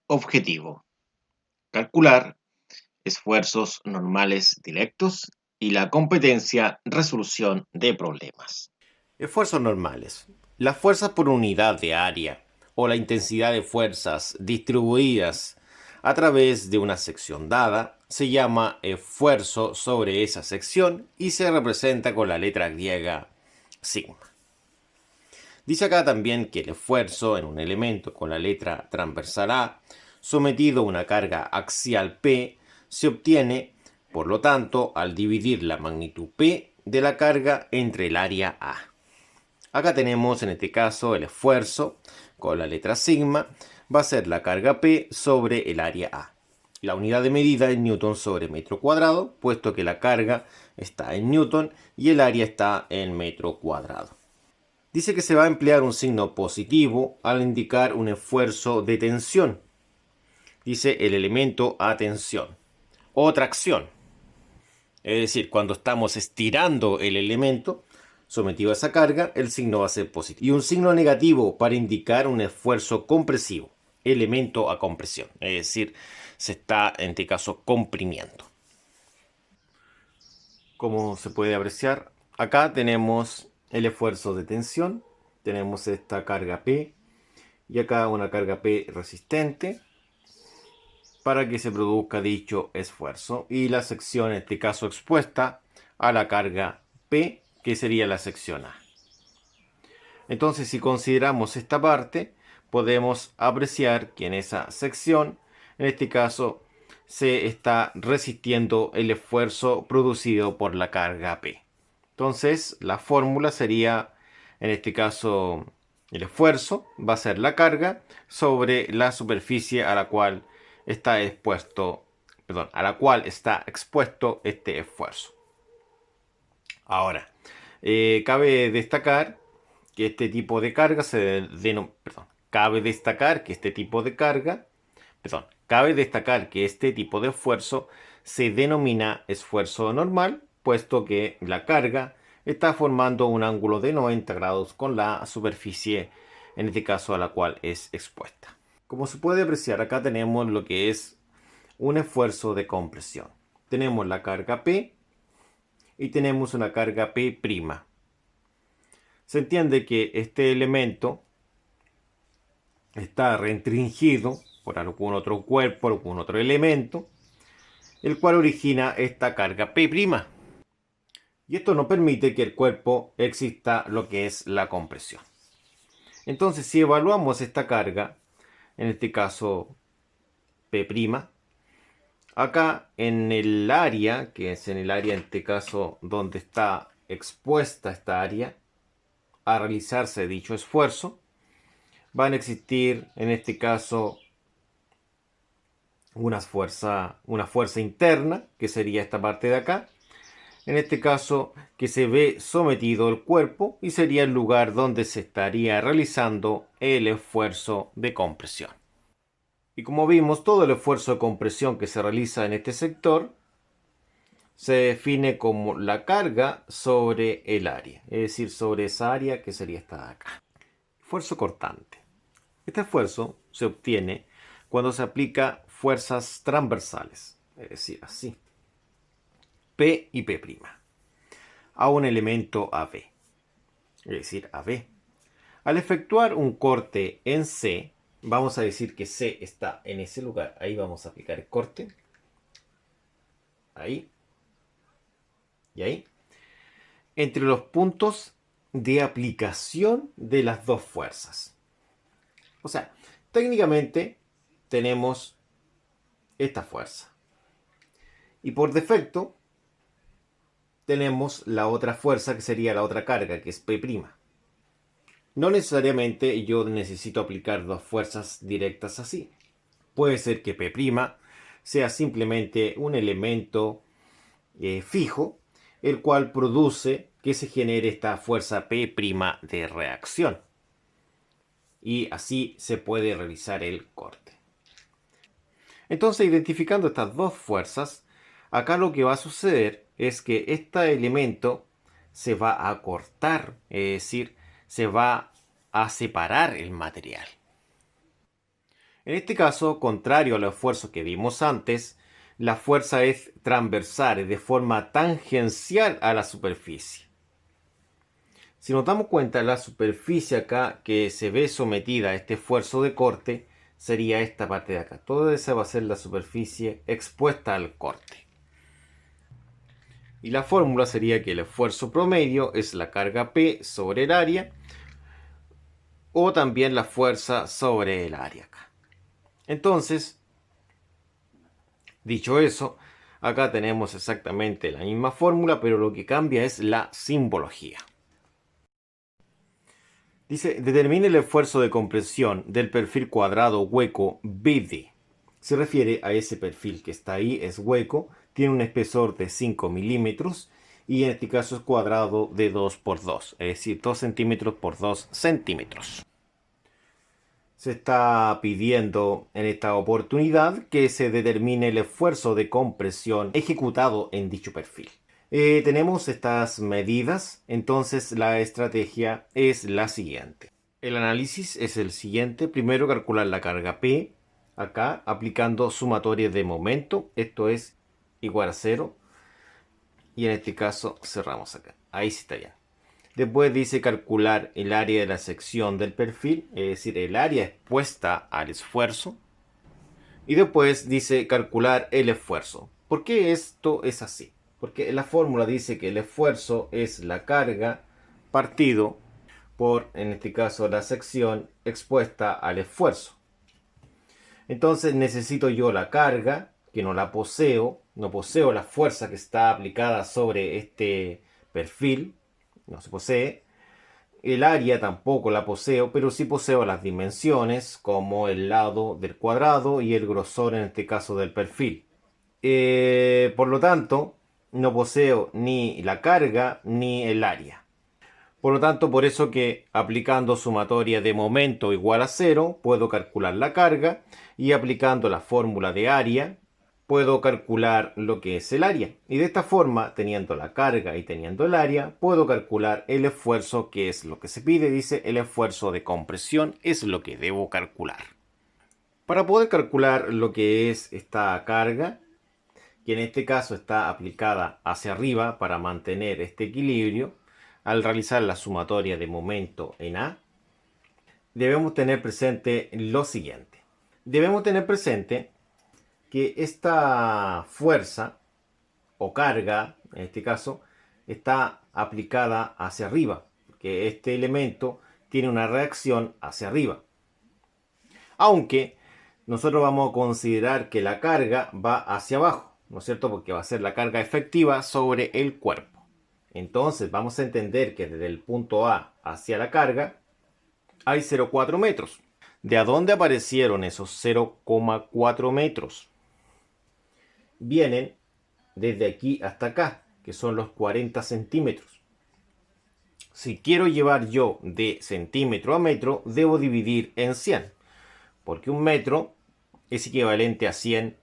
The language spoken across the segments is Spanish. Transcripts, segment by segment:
Objetivo: calcular esfuerzos normales directos y la competencia resolución de problemas. Esfuerzos normales. Las fuerzas por unidad de área o la intensidad de fuerzas distribuidas a través de una sección dada se llama esfuerzo sobre esa sección y se representa con la letra griega sigma. Dice acá también que el esfuerzo en un elemento con la letra transversal A sometido a una carga axial P se obtiene, por lo tanto, al dividir la magnitud P de la carga entre el área A. Acá tenemos en este caso el esfuerzo con la letra sigma va a ser la carga P sobre el área A. La unidad de medida es newton sobre metro cuadrado, puesto que la carga está en newton y el área está en metro cuadrado. Dice que se va a emplear un signo positivo al indicar un esfuerzo de tensión. Dice el elemento a tensión o tracción. Es decir, cuando estamos estirando el elemento sometido a esa carga, el signo va a ser positivo. Y un signo negativo para indicar un esfuerzo compresivo, elemento a compresión. Es decir, se está en este caso comprimiendo. Como se puede apreciar, acá tenemos el esfuerzo de tensión, tenemos esta carga P y acá una carga P resistente para que se produzca dicho esfuerzo y la sección en este caso expuesta a la carga P, que sería la sección A. Entonces, si consideramos esta parte, podemos apreciar que en esa sección, en este caso, se está resistiendo el esfuerzo producido por la carga P. Entonces, la fórmula sería, en este caso, el esfuerzo va a ser la carga sobre la superficie a la cual está expuesto, perdón, a la cual está expuesto este esfuerzo. Ahora, cabe destacar que este tipo de carga cabe destacar que este tipo de carga, cabe destacar que este tipo de esfuerzo se denomina esfuerzo normal, puesto que la carga está formando un ángulo de 90 grados con la superficie, en este caso a la cual es expuesta. Como se puede apreciar, acá tenemos lo que es un esfuerzo de compresión. Tenemos la carga P y tenemos una carga P'. Se entiende que este elemento está restringido por algún otro cuerpo, algún otro elemento, el cual origina esta carga P'. Y esto no permite que el cuerpo exista lo que es la compresión. Entonces, si evaluamos esta carga, en este caso P', acá en el área, que es en el área en este caso donde está expuesta esta área a realizarse dicho esfuerzo, van a existir en este caso una fuerza interna, que sería esta parte de acá, en este caso que se ve sometido el cuerpo y sería el lugar donde se estaría realizando el esfuerzo de compresión. Y como vimos, todo el esfuerzo de compresión que se realiza en este sector se define como la carga sobre el área, es decir, sobre esa área que sería esta de acá. Esfuerzo cortante. Este esfuerzo se obtiene cuando se aplica fuerzas transversales, es decir, así, P y P', a un elemento AB, es decir, AB. Al efectuar un corte en C, vamos a decir que C está en ese lugar, ahí vamos a aplicar el corte, ahí y ahí, entre los puntos de aplicación de las dos fuerzas. O sea, técnicamente tenemos esta fuerza. Y por defecto tenemos la otra fuerza que sería la otra carga, que es P'. No necesariamente yo necesito aplicar dos fuerzas directas así. Puede ser que P' sea simplemente un elemento fijo, el cual produce que se genere esta fuerza P' de reacción. Y así se puede realizar el corte. Entonces, identificando estas dos fuerzas, acá lo que va a suceder es que este elemento se va a cortar, es decir, se va a separar el material. En este caso, contrario a los esfuerzos que vimos antes, la fuerza es transversal, es de forma tangencial a la superficie. Si nos damos cuenta, la superficie acá que se ve sometida a este esfuerzo de corte sería esta parte de acá. Toda esa va a ser la superficie expuesta al corte. Y la fórmula sería que el esfuerzo promedio es la carga P sobre el área, o también la fuerza sobre el área acá. Entonces, dicho eso, acá tenemos exactamente la misma fórmula, pero lo que cambia es la simbología. Dice, determine el esfuerzo de compresión del perfil cuadrado hueco BD. Se refiere a ese perfil que está ahí, es hueco, tiene un espesor de 5 milímetros y en este caso es cuadrado de 2 por 2, es decir, 2 centímetros por 2 centímetros. Se está pidiendo en esta oportunidad que se determine el esfuerzo de compresión ejecutado en dicho perfil. Tenemos estas medidas, entonces la estrategia es la siguiente. El análisis es el siguiente. Primero calcular la carga P, acá aplicando sumatoria de momento, esto es igual a 0. Y en este caso cerramos acá. Ahí sí está bien. Después dice calcular el área de la sección del perfil, es decir, el área expuesta al esfuerzo. Y después dice calcular el esfuerzo. ¿Por qué esto es así? Porque la fórmula dice que el esfuerzo es la carga partido por, en este caso, la sección expuesta al esfuerzo. Entonces necesito yo la carga, que no la poseo, no poseo la fuerza que está aplicada sobre este perfil, no se posee. El área tampoco la poseo, pero sí poseo las dimensiones, como el lado del cuadrado y el grosor en este caso del perfil. Por lo tanto, no poseo ni la carga ni el área. Por lo tanto, por eso que aplicando sumatoria de momento igual a 0, puedo calcular la carga, y aplicando la fórmula de área, puedo calcular lo que es el área. Y de esta forma, teniendo la carga y teniendo el área, puedo calcular el esfuerzo, que es lo que se pide. Dice, el esfuerzo de compresión es lo que debo calcular. Para poder calcular lo que es esta carga, que en este caso está aplicada hacia arriba para mantener este equilibrio, al realizar la sumatoria de momento en A, debemos tener presente lo siguiente. Debemos tener presente que esta fuerza o carga, en este caso, está aplicada hacia arriba, porque este elemento tiene una reacción hacia arriba. Aunque nosotros vamos a considerar que la carga va hacia abajo, ¿no es cierto? Porque va a ser la carga efectiva sobre el cuerpo. Entonces vamos a entender que desde el punto A hacia la carga hay 0,4 metros. ¿De dónde aparecieron esos 0,4 metros? Vienen desde aquí hasta acá, que son los 40 centímetros. Si quiero llevar yo de centímetro a metro, debo dividir en 100, porque un metro es equivalente a 100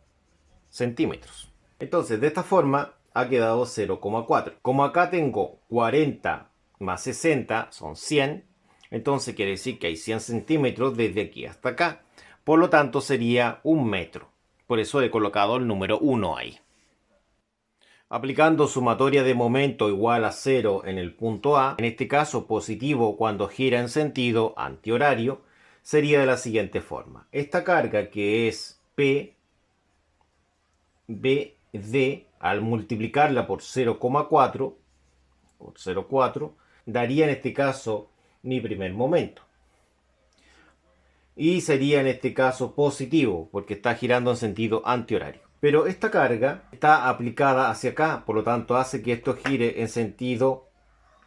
centímetros. Entonces, de esta forma ha quedado 0,4. Como acá tengo 40 más 60 son 100, entonces quiere decir que hay 100 centímetros desde aquí hasta acá. Por lo tanto, sería un metro. Por eso he colocado el número 1 ahí. Aplicando sumatoria de momento igual a 0 en el punto A, en este caso positivo cuando gira en sentido antihorario, sería de la siguiente forma. Esta carga, que es P, BD, al multiplicarla por 0,4, por 0,4, daría en este caso mi primer momento. Y sería en este caso positivo, porque está girando en sentido antihorario. Pero esta carga está aplicada hacia acá, por lo tanto hace que esto gire en sentido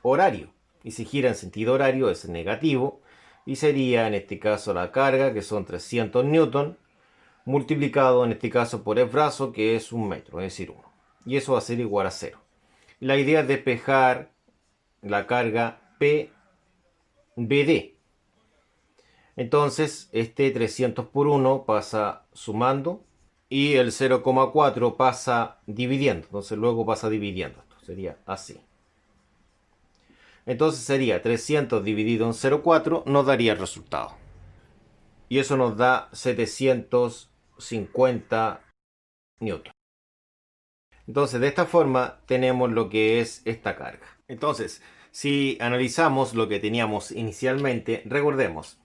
horario. Y si gira en sentido horario es negativo, y sería en este caso la carga, que son 300 newton, multiplicado en este caso por el brazo, que es un metro, es decir 1. Y eso va a ser igual a 0. La idea es despejar la carga PBD. Entonces, este 300 por 1 pasa sumando y el 0,4 pasa dividiendo. Entonces, luego pasa dividiendo. Esto sería así. Entonces, sería 300 dividido en 0,4 nos daría el resultado. y eso nos da 750 newton. Entonces, de esta forma tenemos lo que es esta carga. Entonces, si analizamos lo que teníamos inicialmente, recordemos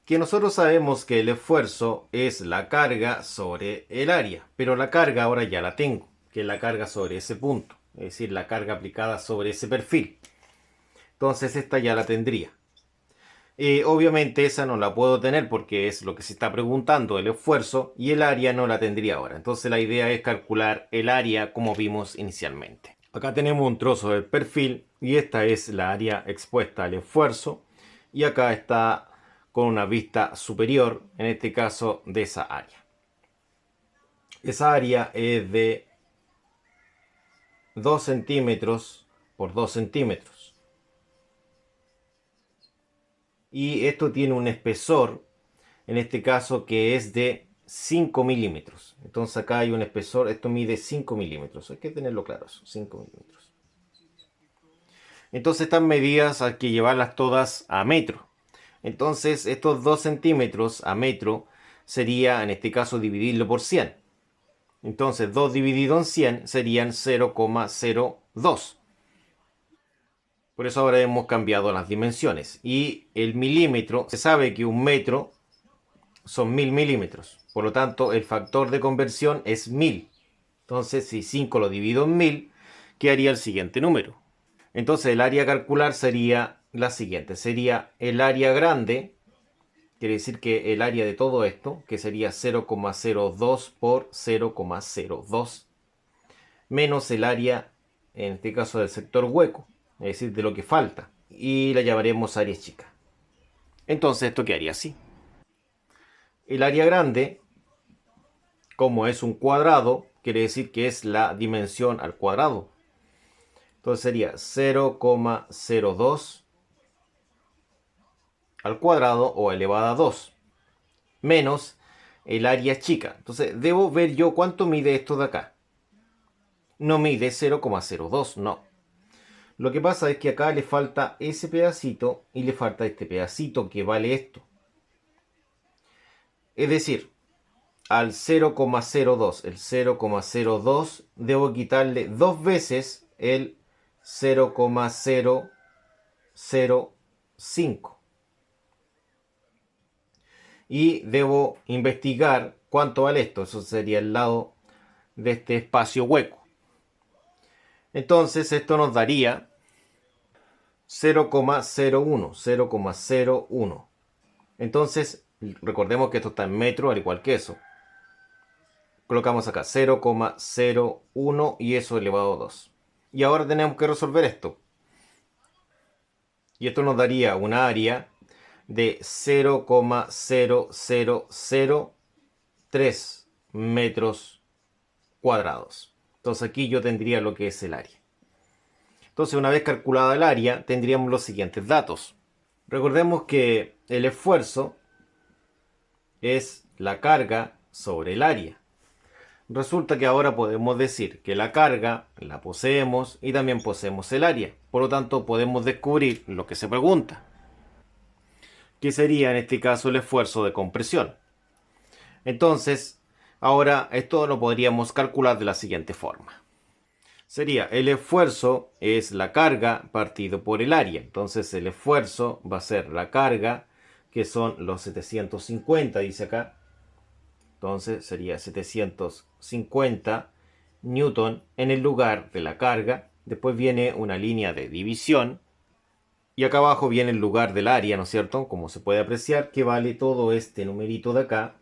que nosotros sabemos que el esfuerzo es la carga sobre el área, pero la carga ahora ya la tengo, que es la carga sobre ese punto, es decir, la carga aplicada sobre ese perfil. Entonces esta ya la tendría. Obviamente esa no la puedo tener porque es lo que se está preguntando, el esfuerzo, y el área no la tendría ahora. Entonces la idea es calcular el área como vimos inicialmente. Acá tenemos un trozo del perfil y esta es la área expuesta al esfuerzo, y acá está con una vista superior, en este caso de esa área. Esa área es de 2 centímetros por 2 centímetros. Y esto tiene un espesor, en este caso, que es de 5 milímetros. Entonces acá hay un espesor, esto mide 5 milímetros. Hay que tenerlo claro, eso, 5 milímetros. Entonces estas medidas hay que llevarlas todas a metro. Entonces estos 2 centímetros a metro sería, en este caso, dividirlo por 100. Entonces 2 dividido en 100 serían 0,02. Por eso ahora hemos cambiado las dimensiones. Y el milímetro, se sabe que un metro son 1000 milímetros. Por lo tanto, el factor de conversión es 1000. Entonces, si 5 lo divido en 1000, quedaría el siguiente número. Entonces, el área a calcular sería la siguiente. Sería el área grande, quiere decir que el área de todo esto, que sería 0,02 por 0,02, menos el área, en este caso del sector hueco, es decir, de lo que falta. Y la llamaremos área chica. Entonces, esto quedaría así. El área grande, como es un cuadrado, quiere decir que es la dimensión al cuadrado. Entonces sería 0,02 al cuadrado o elevado a 2 menos el área chica. Entonces debo ver yo cuánto mide esto de acá. No mide 0,02, no. Lo que pasa es que acá le falta ese pedacito y le falta este pedacito que vale esto. Es decir, al 0,02, el 0,02 debo quitarle dos veces el 0,005. Y debo investigar cuánto vale esto. Eso sería el lado de este espacio hueco. Entonces esto nos daría 0,01. Entonces recordemos que esto está en metro al igual que eso. Colocamos acá 0,01 y eso elevado a 2. Y ahora tenemos que resolver esto. Y esto nos daría una área de 0,0003 metros cuadrados. Entonces aquí yo tendría lo que es el área. Entonces una vez calculada el área tendríamos los siguientes datos. Recordemos que el esfuerzo es la carga sobre el área. Resulta que ahora podemos decir que la carga la poseemos y también poseemos el área. Por lo tanto, podemos descubrir lo que se pregunta, que sería en este caso el esfuerzo de compresión. Entonces, ahora esto lo podríamos calcular de la siguiente forma. Sería el esfuerzo es la carga partido por el área. Entonces el esfuerzo va a ser la carga, que son los 750, dice acá. Entonces sería 750 newton en el lugar de la carga. Después viene una línea de división. Y acá abajo viene el lugar del área, ¿no es cierto? Como se puede apreciar, que vale todo este numerito de acá,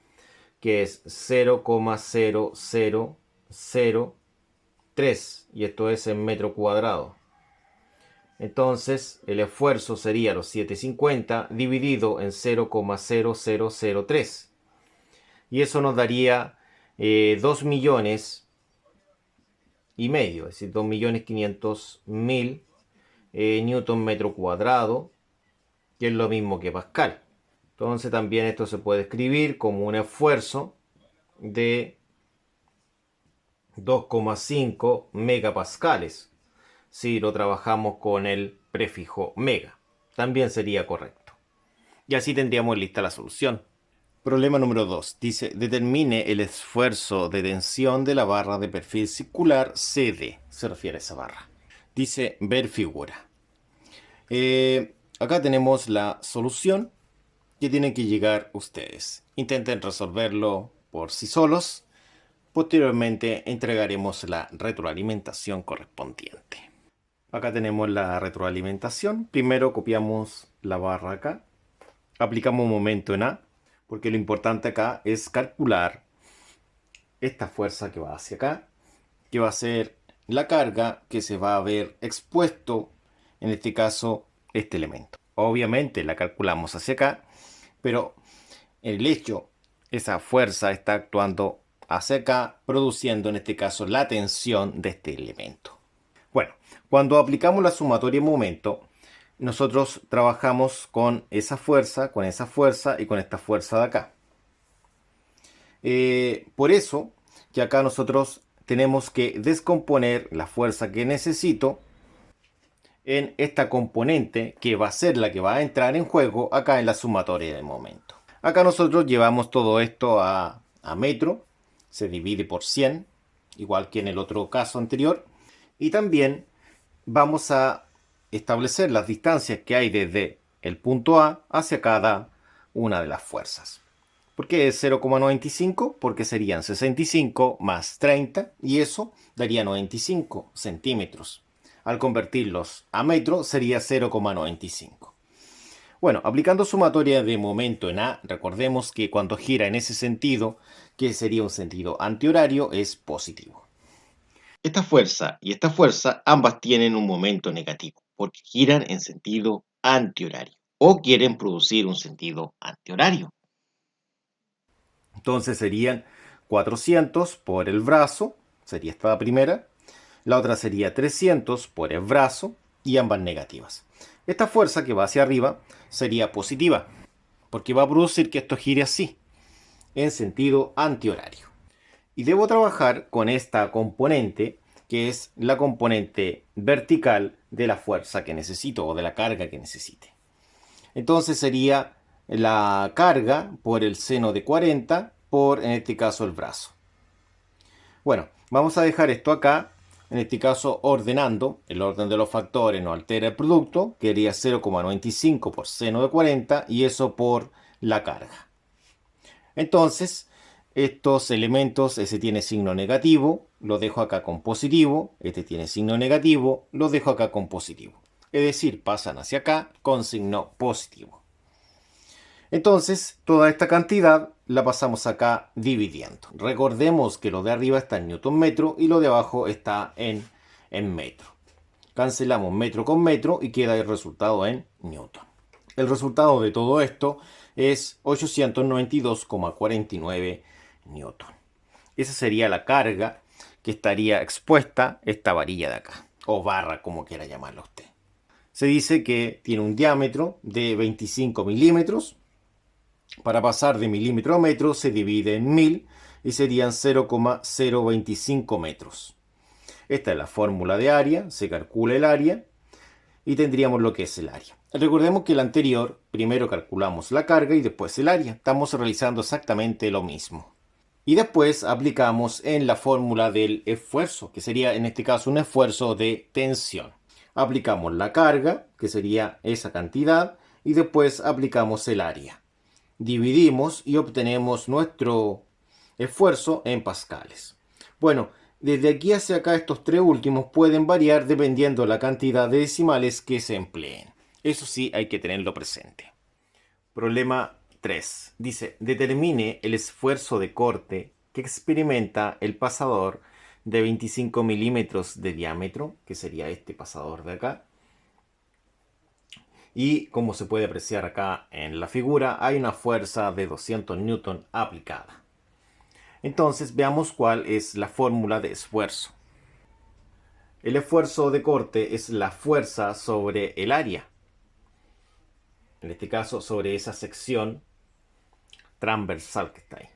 que es 0,0003. Y esto es en metro cuadrado. Entonces el esfuerzo sería los 750 dividido en 0,0003. Y eso nos daría 2 millones y medio, es decir, 2.500.000 newton metro cuadrado, que es lo mismo que Pascal. Entonces también esto se puede escribir como un esfuerzo de 2,5 megapascales. Si lo trabajamos con el prefijo mega, también sería correcto. Y así tendríamos lista la solución. Problema número 2. Dice, determine el esfuerzo de tensión de la barra de perfil circular CD. Se refiere a esa barra. Dice, ver figura. Acá tenemos la solución que tienen que llegar ustedes. Intenten resolverlo por sí solos. Posteriormente entregaremos la retroalimentación correspondiente. Acá tenemos la retroalimentación. Primero copiamos la barra acá. Aplicamos un momento en A, porque lo importante acá es calcular esta fuerza que va hacia acá, que va a ser la carga que se va a ver expuesto, en este caso, este elemento. Obviamente la calculamos hacia acá, pero el hecho, esa fuerza está actuando hacia acá, produciendo en este caso la tensión de este elemento. Bueno, cuando aplicamos la sumatoria de momento, nosotros trabajamos con esa fuerza y con esta fuerza de acá. Por eso que acá nosotros tenemos que descomponer la fuerza que necesito en esta componente que va a ser la que va a entrar en juego acá en la sumatoria de momento. Acá nosotros llevamos todo esto a metro, se divide por 100, igual que en el otro caso anterior, y también vamos a establecer las distancias que hay desde el punto A hacia cada una de las fuerzas. ¿Por qué es 0,95? Porque serían 65 más 30 y eso daría 95 centímetros. Al convertirlos a metro sería 0,95. Bueno, aplicando sumatoria de momento en A, recordemos que cuando gira en ese sentido, que sería un sentido antihorario, es positivo. Esta fuerza y esta fuerza ambas tienen un momento negativo porque giran en sentido antihorario o quieren producir un sentido antihorario. Entonces serían 400 por el brazo, sería esta primera. La otra sería 300 por el brazo y ambas negativas. Esta fuerza que va hacia arriba sería positiva porque va a producir que esto gire así, en sentido antihorario. Y debo trabajar con esta componente que es la componente vertical de la fuerza que necesito o de la carga que necesite. Entonces sería la carga por el seno de 40 por, en este caso, el brazo. Bueno, vamos a dejar esto acá, en este caso ordenando, el orden de los factores no altera el producto, que sería 0,95 por seno de 40 y eso por la carga. Entonces, estos elementos, ese tiene signo negativo, lo dejo acá con positivo, este tiene signo negativo, lo dejo acá con positivo. Es decir, pasan hacia acá con signo positivo. Entonces, toda esta cantidad la pasamos acá dividiendo. Recordemos que lo de arriba está en newton metro y lo de abajo está en metro. Cancelamos metro con metro y queda el resultado en newton. El resultado de todo esto es 892,49 newton. Esa sería la carga que estaría expuesta esta varilla de acá, o barra como quiera llamarla usted. Se dice que tiene un diámetro de 25 milímetros. Para pasar de milímetro a metro se divide en 1000 y serían 0,025 metros. Esta es la fórmula de área, se calcula el área y tendríamos lo que es el área. Recordemos que el anterior, primero calculamos la carga y después el área. Estamos realizando exactamente lo mismo. Y después aplicamos en la fórmula del esfuerzo, que sería en este caso un esfuerzo de tensión. Aplicamos la carga, que sería esa cantidad, y después aplicamos el área. Dividimos y obtenemos nuestro esfuerzo en pascales. Bueno, desde aquí hacia acá estos tres últimos pueden variar dependiendo la cantidad de decimales que se empleen. Eso sí hay que tenerlo presente. Problema 3. Dice, determine el esfuerzo de corte que experimenta el pasador de 25 milímetros de diámetro, que sería este pasador de acá. Y como se puede apreciar acá en la figura, hay una fuerza de 200 newton aplicada. Entonces veamos cuál es la fórmula de esfuerzo. El esfuerzo de corte es la fuerza sobre el área. En este caso sobre esa sección transversal que está ahí.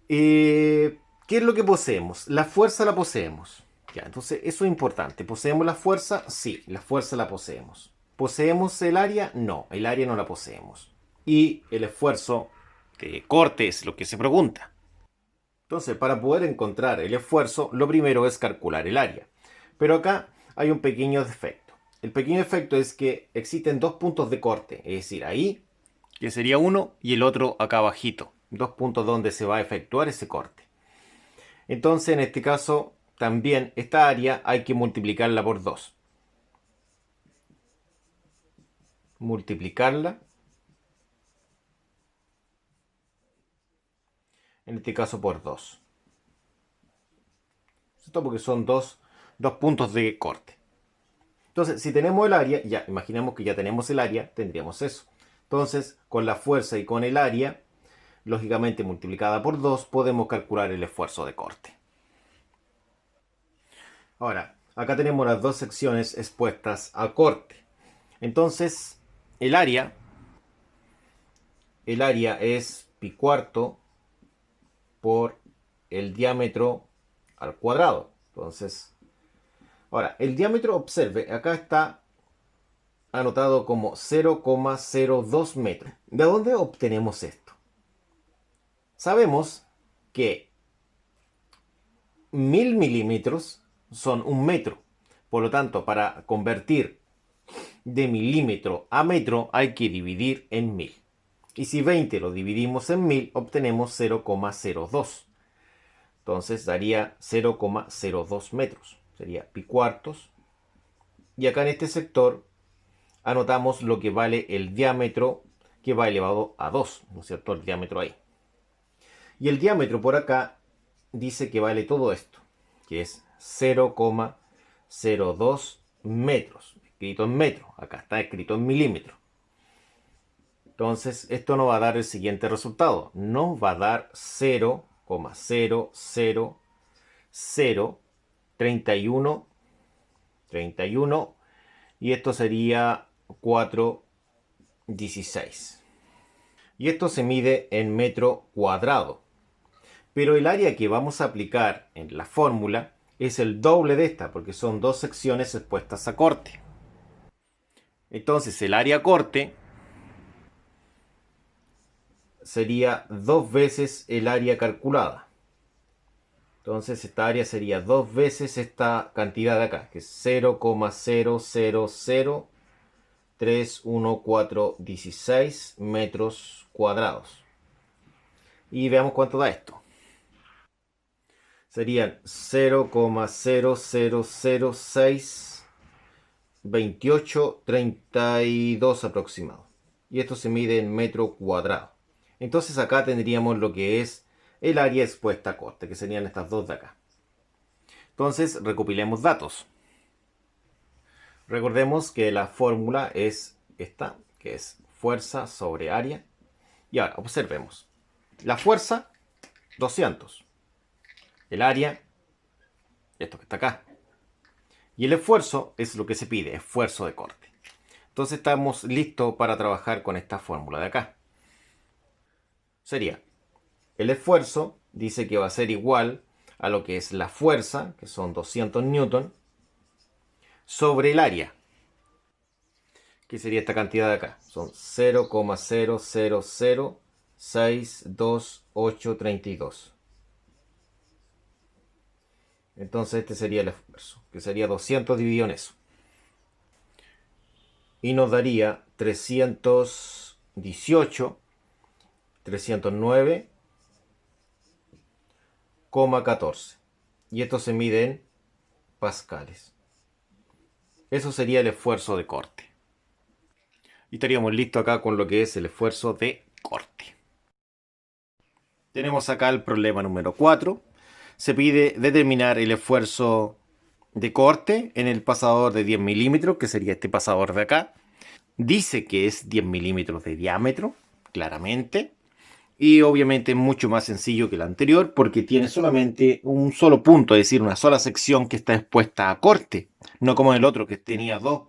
¿Qué es lo que poseemos? La fuerza la poseemos. Ya, entonces eso es importante. ¿Poseemos la fuerza? Sí, la fuerza la poseemos. ¿Poseemos el área? No, el área no la poseemos. Y el esfuerzo de corte es lo que se pregunta. Entonces, para poder encontrar el esfuerzo, lo primero es calcular el área. Pero acá hay un pequeño defecto. El pequeño defecto es que existen dos puntos de corte, es decir, ahí, que sería uno, y el otro acá abajito. Dos puntos donde se va a efectuar ese corte. Entonces, en este caso, también esta área hay que multiplicarla por 2. Multiplicarla, en este caso por 2. ¿Cierto? Porque son dos puntos de corte. Entonces, si tenemos el área, ya imaginemos que ya tenemos el área, tendríamos eso. Entonces, con la fuerza y con el área, lógicamente multiplicada por 2, podemos calcular el esfuerzo de corte. Ahora, acá tenemos las dos secciones expuestas a corte. Entonces, el área es pi cuarto por el diámetro al cuadrado. Entonces, ahora, el diámetro, observe, acá está anotado como 0,02 metros. ¿De dónde obtenemos esto? Sabemos que 1000 milímetros son un metro. Por lo tanto, para convertir de milímetro a metro hay que dividir en 1000. Y si 20 lo dividimos en 1000, obtenemos 0,02. Entonces daría 0,02 metros. Sería pi cuartos. Y acá en este sector anotamos lo que vale el diámetro, que va elevado a 2, ¿no es cierto? El diámetro ahí. Y el diámetro por acá dice que vale todo esto, que es 0,02 metros. Escrito en metro, acá está escrito en milímetro. Entonces, esto nos va a dar el siguiente resultado. Nos va a dar 0,00031, y esto sería 4,16. Y esto se mide en metro cuadrado. Pero el área que vamos a aplicar en la fórmula es el doble de esta, porque son dos secciones expuestas a corte. Entonces el área corte sería 2 veces el área calculada. Entonces esta área sería 2 veces esta cantidad de acá, que es 0,00031416 metros cuadrados. Y veamos cuánto da esto. Serían 0,000062832 aproximado. Y esto se mide en metro cuadrado. Entonces acá tendríamos lo que es el área expuesta a corte, que serían estas dos de acá. Entonces recopilemos datos. Recordemos que la fórmula es esta, que es fuerza sobre área. Y ahora observemos. La fuerza, 200. El área, esto que está acá. Y el esfuerzo es lo que se pide, esfuerzo de corte. Entonces estamos listos para trabajar con esta fórmula de acá. Sería, el esfuerzo dice que va a ser igual a lo que es la fuerza, que son 200 newton, sobre el área, que sería esta cantidad de acá. Son 0,000622832. Entonces este sería el esfuerzo, que sería 200 dividido en eso. Y nos daría 318, 309,14. Y esto se mide en pascales. Eso sería el esfuerzo de corte. Y estaríamos listos acá con lo que es el esfuerzo de corte. Tenemos acá el problema número 4. Se pide determinar el esfuerzo de corte en el pasador de 10 milímetros, que sería este pasador de acá. Dice que es 10 milímetros de diámetro, claramente. Y obviamente es mucho más sencillo que el anterior porque tiene solamente un solo punto, es decir, una sola sección que está expuesta a corte. No como el otro que tenía dos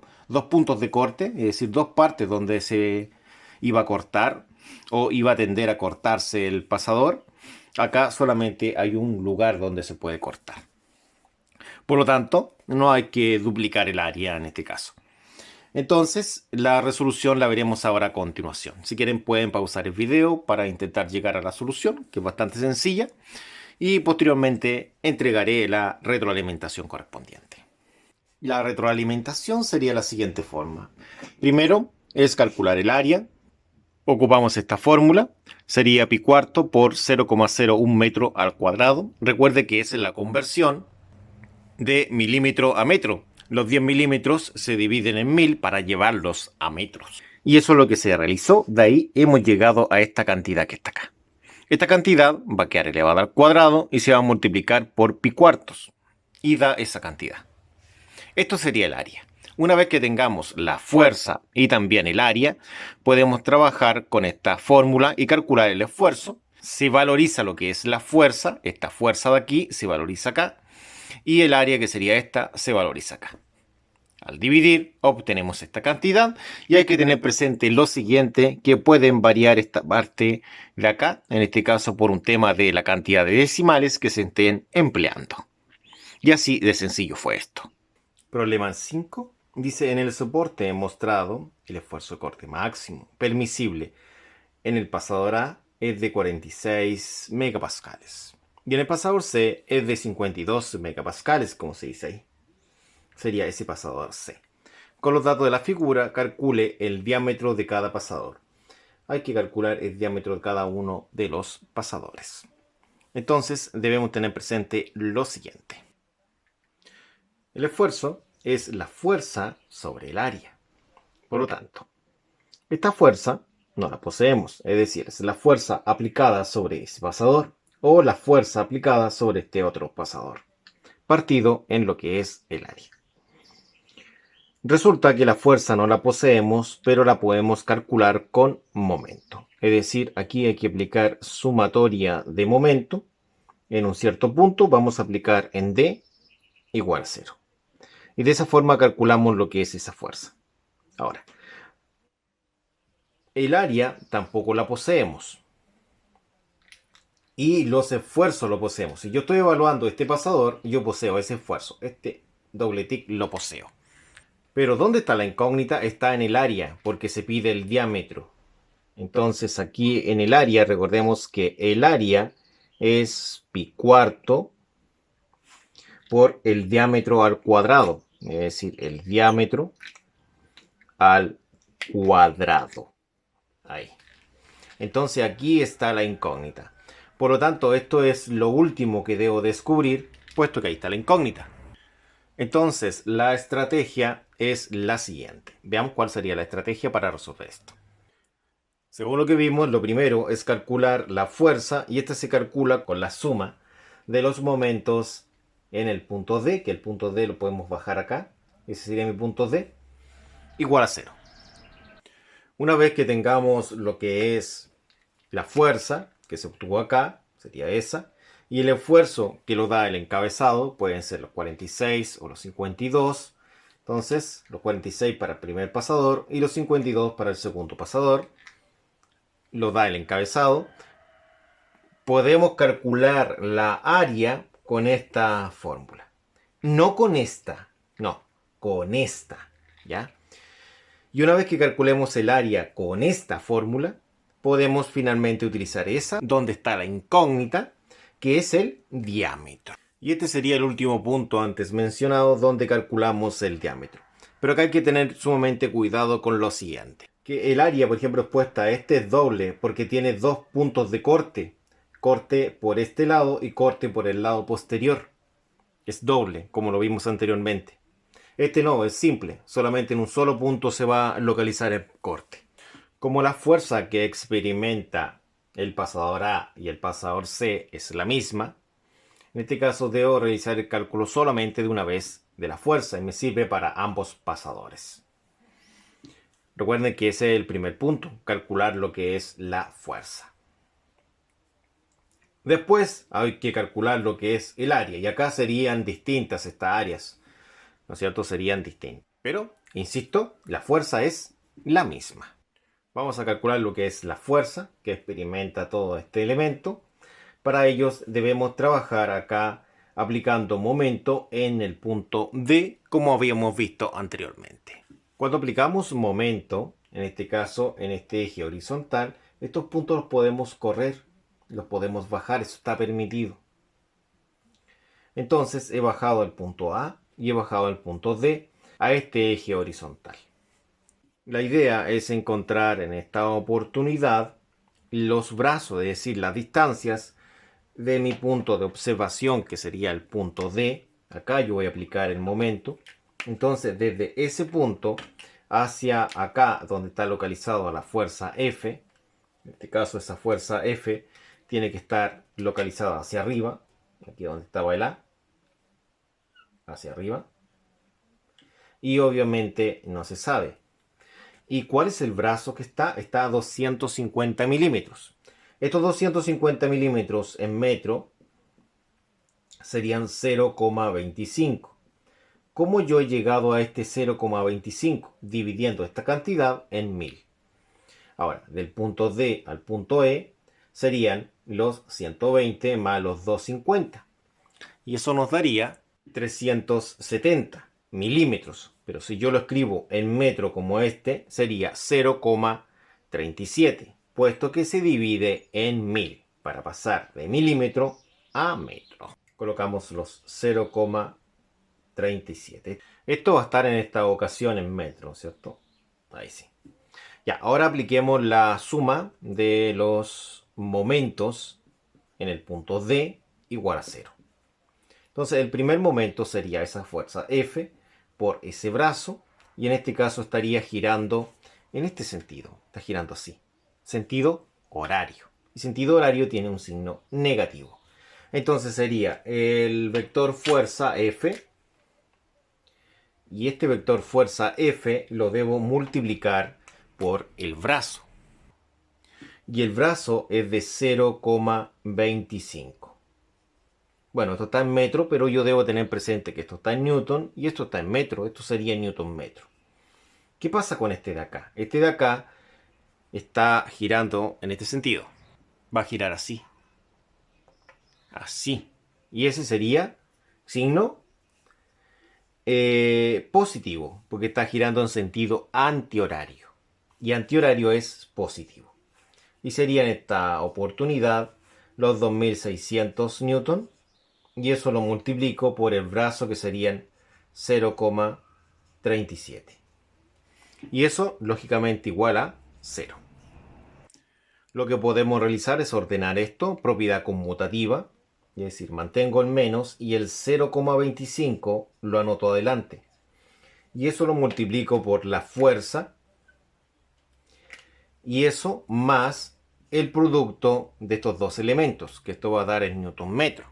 puntos de corte, es decir, dos partes donde se iba a cortar o iba a tender a cortarse el pasador. Acá solamente hay un lugar donde se puede cortar. Por lo tanto, no hay que duplicar el área en este caso. Entonces, la resolución la veremos ahora a continuación. Si quieren pueden pausar el video para intentar llegar a la solución, que es bastante sencilla, y posteriormente entregaré la retroalimentación correspondiente. La retroalimentación sería la siguiente forma. Primero es calcular el área. Ocupamos esta fórmula. Sería pi cuarto por 0,01 metro al cuadrado. Recuerde que esa es la conversión de milímetro a metro. Los 10 milímetros se dividen en 1000 para llevarlos a metros. Y eso es lo que se realizó. De ahí hemos llegado a esta cantidad que está acá. Esta cantidad va a quedar elevada al cuadrado y se va a multiplicar por pi cuartos. Y da esa cantidad. Esto sería el área. Una vez que tengamos la fuerza y también el área, podemos trabajar con esta fórmula y calcular el esfuerzo. Se valoriza lo que es la fuerza, esta fuerza de aquí se valoriza acá, y el área, que sería esta, se valoriza acá. Al dividir obtenemos esta cantidad y hay que tener presente lo siguiente, que pueden variar esta parte de acá, en este caso por un tema de la cantidad de decimales que se estén empleando. Y así de sencillo fue esto. Problema 5. Dice, en el soporte he mostrado el esfuerzo de corte máximo permisible en el pasador A es de 46 megapascales. Y en el pasador C es de 52 megapascales, como se dice ahí. Sería ese pasador C. Con los datos de la figura, calcule el diámetro de cada pasador. Hay que calcular el diámetro de cada uno de los pasadores. Entonces, debemos tener presente lo siguiente. El esfuerzo es la fuerza sobre el área. Por lo tanto, esta fuerza no la poseemos, es decir, es la fuerza aplicada sobre ese pasador o la fuerza aplicada sobre este otro pasador, partido en lo que es el área. Resulta que la fuerza no la poseemos, pero la podemos calcular con momento. Es decir, aquí hay que aplicar sumatoria de momento. En un cierto punto vamos a aplicar en D igual a 0. Y de esa forma calculamos lo que es esa fuerza. Ahora, el área tampoco la poseemos. Y los esfuerzos lo poseemos. Si yo estoy evaluando este pasador, yo poseo ese esfuerzo. Este doble tic lo poseo. Pero ¿dónde está la incógnita? Está en el área, porque se pide el diámetro. Entonces aquí en el área, recordemos que el área es pi cuarto por el diámetro al cuadrado. Es decir, el diámetro al cuadrado. Ahí. Entonces aquí está la incógnita. Por lo tanto, esto es lo último que debo descubrir, puesto que ahí está la incógnita. Entonces, la estrategia es la siguiente. Veamos cuál sería la estrategia para resolver esto. Según lo que vimos, lo primero es calcular la fuerza, y esta se calcula con la suma de los momentos en el punto D, que el punto D lo podemos bajar acá, ese sería mi punto D, igual a 0. Una vez que tengamos lo que es la fuerza que se obtuvo acá, sería esa, y el esfuerzo que lo da el encabezado, pueden ser los 46 o los 52. Entonces, los 46 para el primer pasador y los 52 para el segundo pasador. Lo da el encabezado. Podemos calcular la área con esta fórmula. No con esta, no, con esta, ¿ya? Y una vez que calculemos el área con esta fórmula, podemos finalmente utilizar esa, donde está la incógnita, que es el diámetro. Y este sería el último punto antes mencionado, donde calculamos el diámetro. Pero acá hay que tener sumamente cuidado con lo siguiente. Que el área, por ejemplo, expuesta a este es doble, porque tiene dos puntos de corte. Corte por este lado y corte por el lado posterior. Es doble, como lo vimos anteriormente. Este no, es simple. Solamente en un solo punto se va a localizar el corte. Como la fuerza que experimenta el pasador A y el pasador C es la misma, en este caso debo realizar el cálculo solamente de una vez de la fuerza y me sirve para ambos pasadores. Recuerden que ese es el primer punto, calcular lo que es la fuerza. Después hay que calcular lo que es el área, y acá serían distintas estas áreas, ¿no es cierto? Serían distintas. Pero, insisto, la fuerza es la misma. Vamos a calcular lo que es la fuerza que experimenta todo este elemento. Para ello debemos trabajar acá aplicando momento en el punto D, como habíamos visto anteriormente. Cuando aplicamos momento, en este caso en este eje horizontal, estos puntos los podemos correr, los podemos bajar, eso está permitido. Entonces he bajado el punto A y he bajado el punto D a este eje horizontal. La idea es encontrar en esta oportunidad los brazos, es decir, las distancias de mi punto de observación, que sería el punto D. Acá yo voy a aplicar el momento. Entonces, desde ese punto hacia acá, donde está localizado la fuerza F, en este caso esa fuerza F tiene que estar localizada hacia arriba, aquí donde estaba el A, hacia arriba. Y obviamente no se sabe. ¿Y cuál es el brazo que está? Está a 250 milímetros. Estos 250 milímetros en metro serían 0,25. ¿Cómo yo he llegado a este 0,25? Dividiendo esta cantidad en 1000. Ahora, del punto D al punto E serían los 120 más los 250. Y eso nos daría 370 milímetros. Pero si yo lo escribo en metro como este, sería 0,37, puesto que se divide en 1000 para pasar de milímetro a metro. Colocamos los 0,37. Esto va a estar en esta ocasión en metro, ¿cierto? Ahí sí. Ya, ahora apliquemos la suma de los momentos en el punto D igual a 0. Entonces el primer momento sería esa fuerza F por ese brazo, y en este caso estaría girando en este sentido, está girando así, sentido horario, y sentido horario tiene un signo negativo. Entonces sería el vector fuerza F, y este vector fuerza F lo debo multiplicar por el brazo, y el brazo es de 0,25. Bueno, esto está en metro, pero yo debo tener presente que esto está en newton y esto está en metro. Esto sería newton metro. ¿Qué pasa con este de acá? Este de acá está girando en este sentido. Va a girar así. Así. Y ese sería signo positivo, porque está girando en sentido antihorario. Y antihorario es positivo. Y sería en esta oportunidad los 2600 newton. Y eso lo multiplico por el brazo, que serían 0,37. Y eso, lógicamente, igual a 0. Lo que podemos realizar es ordenar esto, propiedad conmutativa. Es decir, mantengo el menos y el 0,25 lo anoto adelante. Y eso lo multiplico por la fuerza. Y eso más el producto de estos dos elementos, que esto va a dar el newton metro.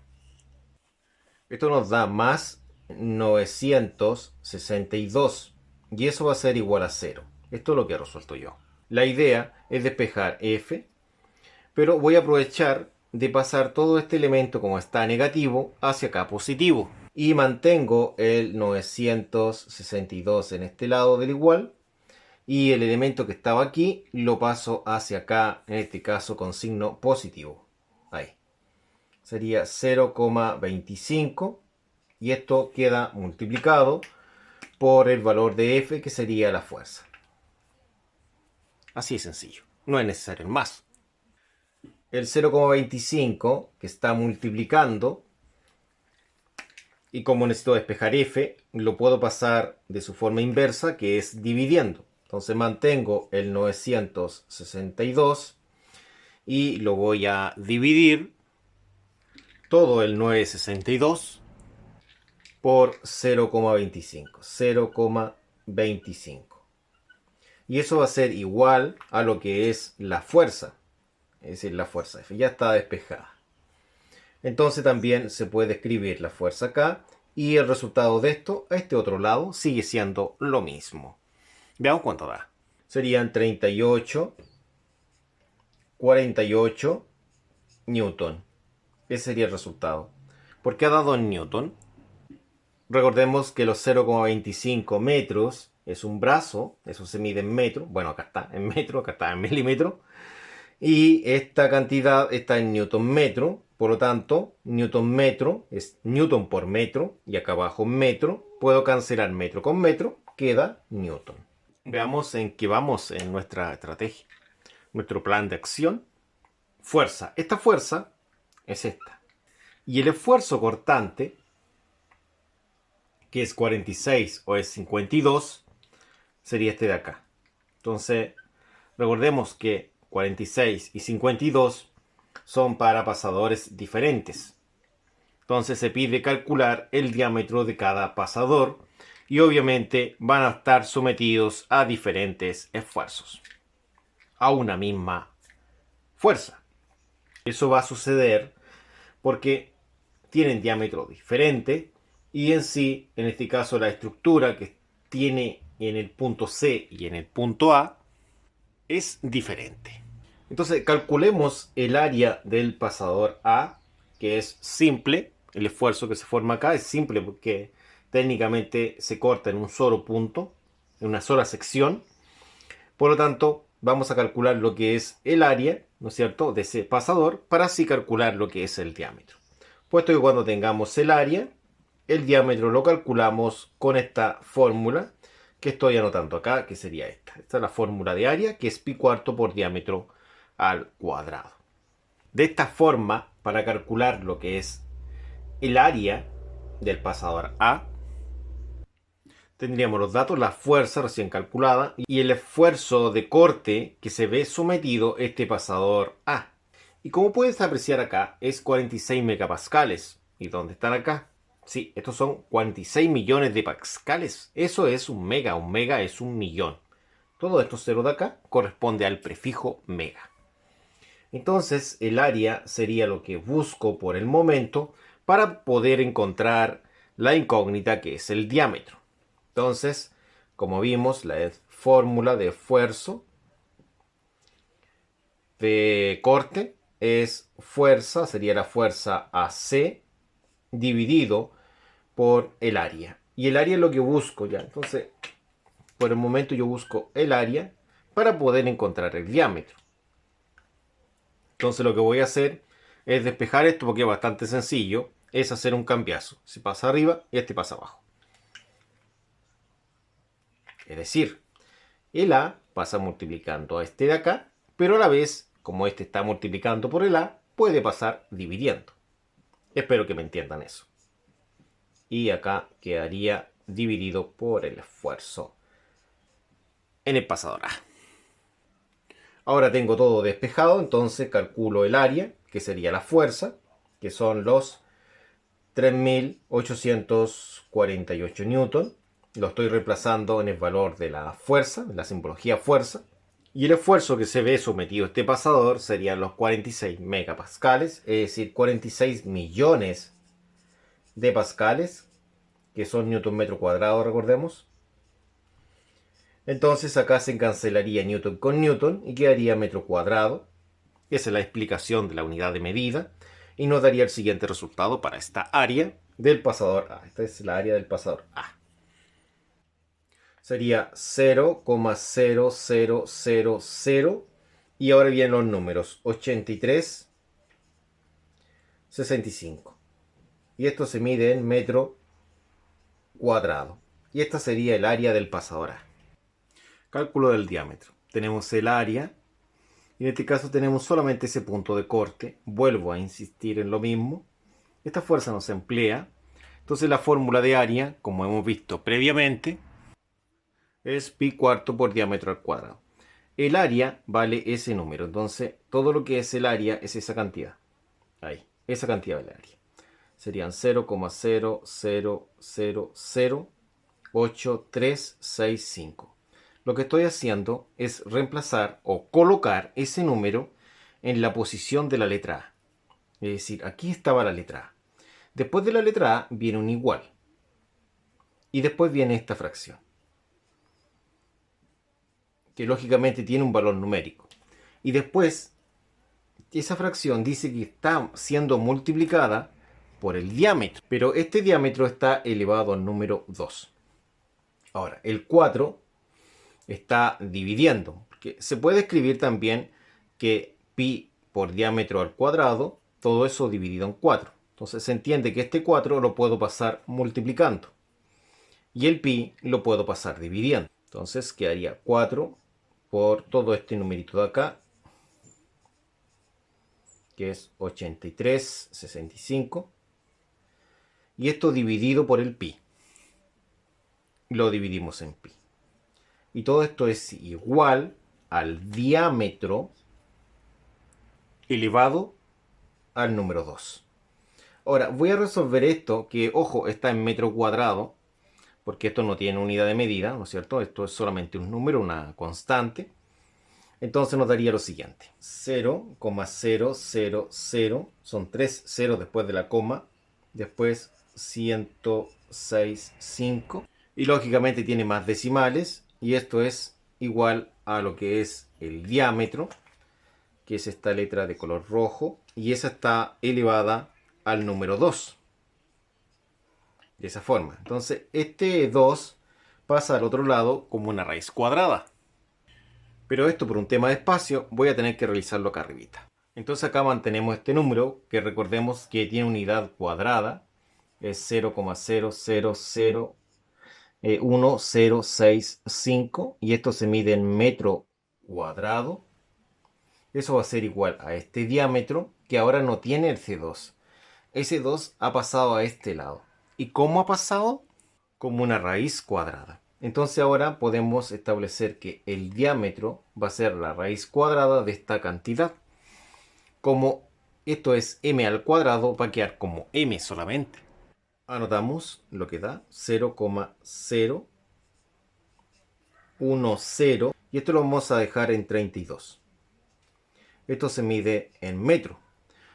Esto nos da más 962. Y eso va a ser igual a 0. Esto es lo que resuelto yo. La idea es despejar F. Pero voy a aprovechar de pasar todo este elemento, como está negativo, hacia acá positivo. Y mantengo el 962 en este lado del igual. Y el elemento que estaba aquí lo paso hacia acá, en este caso con signo positivo. Ahí. Sería 0,25. Y esto queda multiplicado por el valor de F, que sería la fuerza. Así de sencillo. No es necesario más. El 0,25 que está multiplicando, y como necesito despejar F, lo puedo pasar de su forma inversa, que es dividiendo. Entonces mantengo el 962 y lo voy a dividir todo el 962 por 0,25. 0,25. Y eso va a ser igual a lo que es la fuerza. Es decir, la fuerza F ya está despejada. Entonces también se puede escribir la fuerza acá. Y el resultado de esto, a este otro lado, sigue siendo lo mismo. Veamos cuánto da. Serían 38,48 newton. Ese sería el resultado. ¿Por qué ha dado en newton? Recordemos que los 0,25 metros es un brazo. Eso se mide en metro. Bueno, acá está en metro, acá está en milímetro. Y esta cantidad está en newton metro. Por lo tanto, newton metro es newton por metro. Y acá abajo metro. Puedo cancelar metro con metro. Queda newton. Veamos en qué vamos en nuestra estrategia. Nuestro plan de acción. Fuerza. Esta fuerza es esta. Y el esfuerzo cortante, que es 46 o es 52, sería este de acá. Entonces, recordemos que 46 y 52 son para pasadores diferentes. Entonces se pide calcular el diámetro de cada pasador y obviamente van a estar sometidos a diferentes esfuerzos, a una misma fuerza. Eso va a suceder porque tienen diámetro diferente y en sí, en este caso, la estructura que tiene en el punto C y en el punto A es diferente. Entonces calculemos el área del pasador A, que es simple. El esfuerzo que se forma acá es simple porque técnicamente se corta en un solo punto, en una sola sección. Por lo tanto, vamos a calcular lo que es el área, ¿no es cierto?, de ese pasador para así calcular lo que es el diámetro. Puesto que cuando tengamos el área, el diámetro lo calculamos con esta fórmula que estoy anotando acá, que sería esta. Esta es la fórmula de área, que es pi cuarto por diámetro al cuadrado. De esta forma, para calcular lo que es el área del pasador A, tendríamos los datos, la fuerza recién calculada y el esfuerzo de corte que se ve sometido este pasador A. Y como puedes apreciar acá, es 46 megapascales. ¿Y dónde están acá? Sí, estos son 46 millones de pascales. Eso es un mega es un millón. Todo esto cero de acá corresponde al prefijo mega. Entonces el área sería lo que busco por el momento para poder encontrar la incógnita que es el diámetro. Entonces, como vimos, la fórmula de esfuerzo de corte es fuerza, sería la fuerza AC dividido por el área. Y el área es lo que busco ya. Entonces, por el momento yo busco el área para poder encontrar el diámetro. Entonces lo que voy a hacer es despejar esto porque es bastante sencillo. Es hacer un cambiazo. Si pasa arriba y este pasa abajo. Es decir, el A pasa multiplicando a este de acá, pero a la vez, como este está multiplicando por el A, puede pasar dividiendo. Espero que me entiendan eso. Y acá quedaría dividido por el esfuerzo en el pasador A. Ahora tengo todo despejado, entonces calculo el área, que sería la fuerza, que son los 3.848 newton. Lo estoy reemplazando en el valor de la fuerza, de la simbología fuerza. Y el esfuerzo que se ve sometido a este pasador serían los 46 megapascales, es decir, 46 millones de pascales, que son newton metro cuadrado, recordemos. Entonces acá se cancelaría newton con newton y quedaría metro cuadrado. Esa es la explicación de la unidad de medida. Y nos daría el siguiente resultado para esta área del pasador A. Esta es la área del pasador A. Sería 0,0000 y ahora vienen los números 83, 65. Y esto se mide en metro cuadrado. Y esta sería el área del pasador A. Cálculo del diámetro. Tenemos el área. Y en este caso tenemos solamente ese punto de corte. Vuelvo a insistir en lo mismo. Esta fuerza no se emplea. Entonces la fórmula de área, como hemos visto previamente, es pi cuarto por diámetro al cuadrado. El área vale ese número. Entonces todo lo que es el área es esa cantidad. Ahí. Esa cantidad del área. Serían 0,0008365. Lo que estoy haciendo es reemplazar o colocar ese número en la posición de la letra A. Es decir, aquí estaba la letra A. Después de la letra A viene un igual. Y después viene esta fracción, que lógicamente tiene un valor numérico. Y después, esa fracción dice que está siendo multiplicada por el diámetro. Pero este diámetro está elevado al número 2. Ahora, el 4 está dividiendo. Porque se puede escribir también que pi por diámetro al cuadrado, todo eso dividido en 4. Entonces se entiende que este 4 lo puedo pasar multiplicando. Y el pi lo puedo pasar dividiendo. Entonces quedaría 4 por todo este numerito de acá, que es 83,65. Y esto dividido por el pi. Lo dividimos en pi. Y todo esto es igual al diámetro elevado al número 2. Ahora, voy a resolver esto, que, ojo, está en metro cuadrado, porque esto no tiene unidad de medida, ¿no es cierto? Esto es solamente un número, una constante. Entonces nos daría lo siguiente. 0,000, son 3 ceros después de la coma, después 106,5. Y lógicamente tiene más decimales, y esto es igual a lo que es el diámetro, que es esta letra de color rojo, y esa está elevada al número 2. De esa forma. Entonces, este 2 pasa al otro lado como una raíz cuadrada. Pero esto, por un tema de espacio, voy a tener que realizarlo acá arribita. Entonces acá mantenemos este número, que recordemos que tiene unidad cuadrada. Es 0,001065, y esto se mide en metro cuadrado. Eso va a ser igual a este diámetro, que ahora no tiene el C2. Ese 2 ha pasado a este lado. ¿Y cómo ha pasado? Como una raíz cuadrada. Entonces ahora podemos establecer que el diámetro va a ser la raíz cuadrada de esta cantidad. Como esto es m al cuadrado, va a quedar como m solamente. Anotamos lo que da 0,010, y esto lo vamos a dejar en 32. Esto se mide en metro.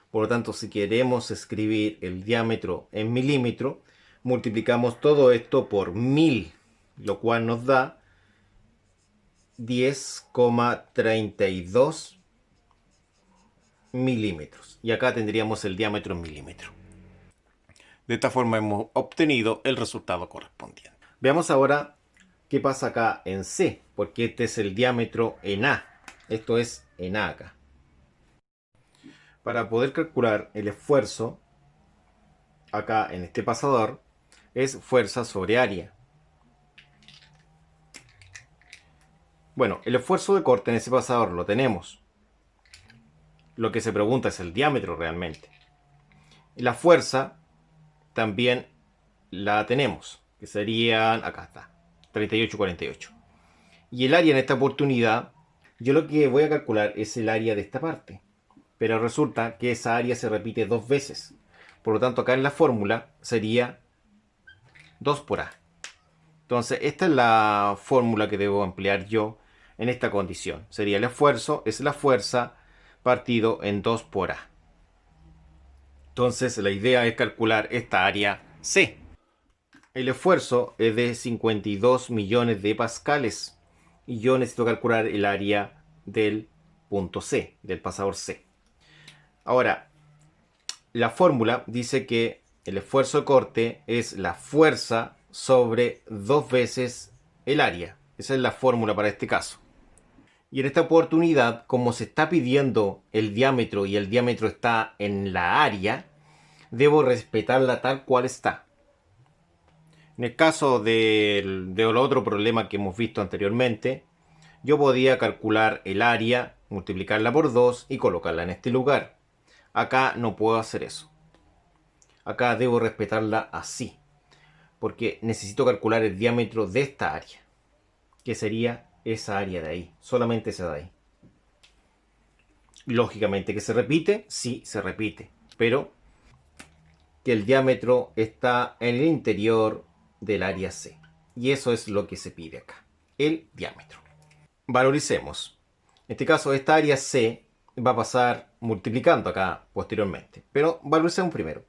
Por lo tanto, si queremos escribir el diámetro en milímetro, multiplicamos todo esto por 1000, lo cual nos da 10,32 milímetros. Y acá tendríamos el diámetro en milímetro. De esta forma hemos obtenido el resultado correspondiente. Veamos ahora qué pasa acá en C, porque este es el diámetro en A. Esto es en A acá. Para poder calcular el esfuerzo, acá en este pasador, es fuerza sobre área. Bueno, el esfuerzo de corte en ese pasador lo tenemos. Lo que se pregunta es el diámetro realmente. La fuerza también la tenemos, que serían, acá está, 38,48. Y el área en esta oportunidad, yo lo que voy a calcular es el área de esta parte. Pero resulta que esa área se repite 2 veces. Por lo tanto, acá en la fórmula sería 2 por A. Entonces, esta es la fórmula que debo emplear yo en esta condición. Sería el esfuerzo, es la fuerza, partido en 2 por A. Entonces, la idea es calcular esta área C. El esfuerzo es de 52 millones de pascales. Y yo necesito calcular el área del punto C, del pasador C. Ahora, la fórmula dice que el esfuerzo de corte es la fuerza sobre 2 veces el área. Esa es la fórmula para este caso. Y en esta oportunidad, como se está pidiendo el diámetro y el diámetro está en la área, debo respetarla tal cual está. En el caso del otro problema que hemos visto anteriormente, yo podía calcular el área, multiplicarla por 2 y colocarla en este lugar. Acá no puedo hacer eso. Acá debo respetarla así, porque necesito calcular el diámetro de esta área, que sería esa área de ahí, solamente esa de ahí. Lógicamente que se repite, sí se repite, pero que el diámetro está en el interior del área C. Y eso es lo que se pide acá, el diámetro. Valoricemos. En este caso, esta área C va a pasar multiplicando acá posteriormente. Pero valoricemos primero.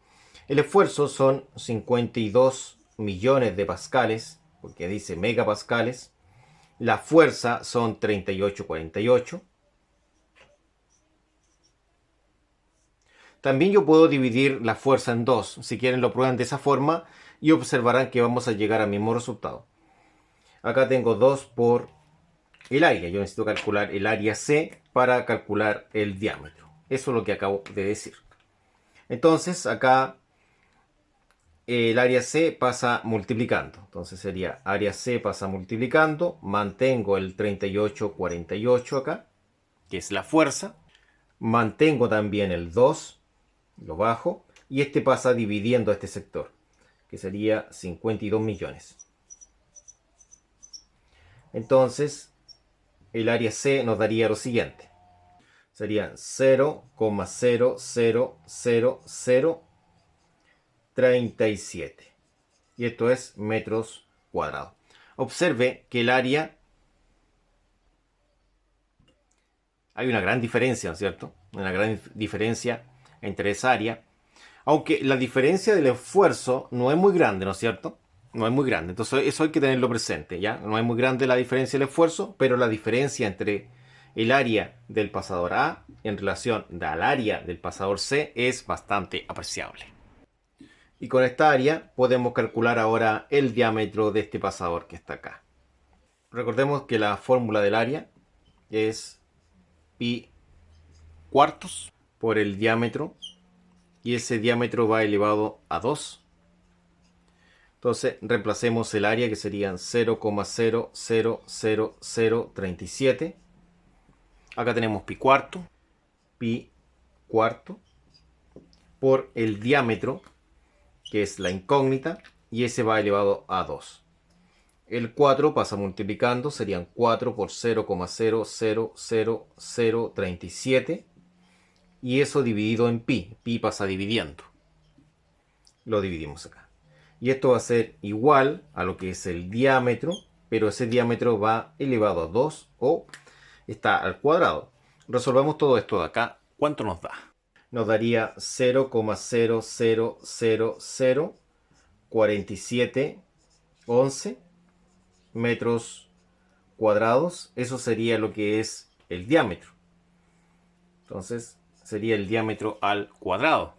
El esfuerzo son 52 millones de pascales, porque dice megapascales. La fuerza son 38,48. También yo puedo dividir la fuerza en 2. Si quieren lo prueban de esa forma y observarán que vamos a llegar al mismo resultado. Acá tengo 2 por el área. Yo necesito calcular el área C para calcular el diámetro. Eso es lo que acabo de decir. Entonces acá el área C pasa multiplicando. Entonces sería área C pasa multiplicando. Mantengo el 38,48 acá, que es la fuerza. Mantengo también el 2, lo bajo. Y este pasa dividiendo a este sector, que sería 52 millones. Entonces, el área C nos daría lo siguiente. Serían 0,00037. Y esto es metros cuadrados. Observe que el área... Hay una gran diferencia, ¿no es cierto? Una gran diferencia entre esa área. Aunque la diferencia del esfuerzo no es muy grande, ¿no es cierto? No es muy grande. Entonces eso hay que tenerlo presente, ¿ya? No es muy grande la diferencia del esfuerzo, pero la diferencia entre el área del pasador A en relación al área del pasador C es bastante apreciable. Y con esta área podemos calcular ahora el diámetro de este pasador que está acá. Recordemos que la fórmula del área es pi cuartos por el diámetro, y ese diámetro va elevado a 2. Entonces reemplacemos el área, que serían 0,00037. Acá tenemos pi cuarto por el diámetro, que es la incógnita, y ese va elevado a 2. El 4 pasa multiplicando, serían 4 por 0,00037, y eso dividido en pi. Pi pasa dividiendo. Lo dividimos acá. Y esto va a ser igual a lo que es el diámetro, pero ese diámetro va elevado a 2 o está al cuadrado. Resolvamos todo esto de acá. ¿Cuánto nos da? Nos daría 0,0004711 metros cuadrados. Eso sería lo que es el diámetro. Entonces sería el diámetro al cuadrado.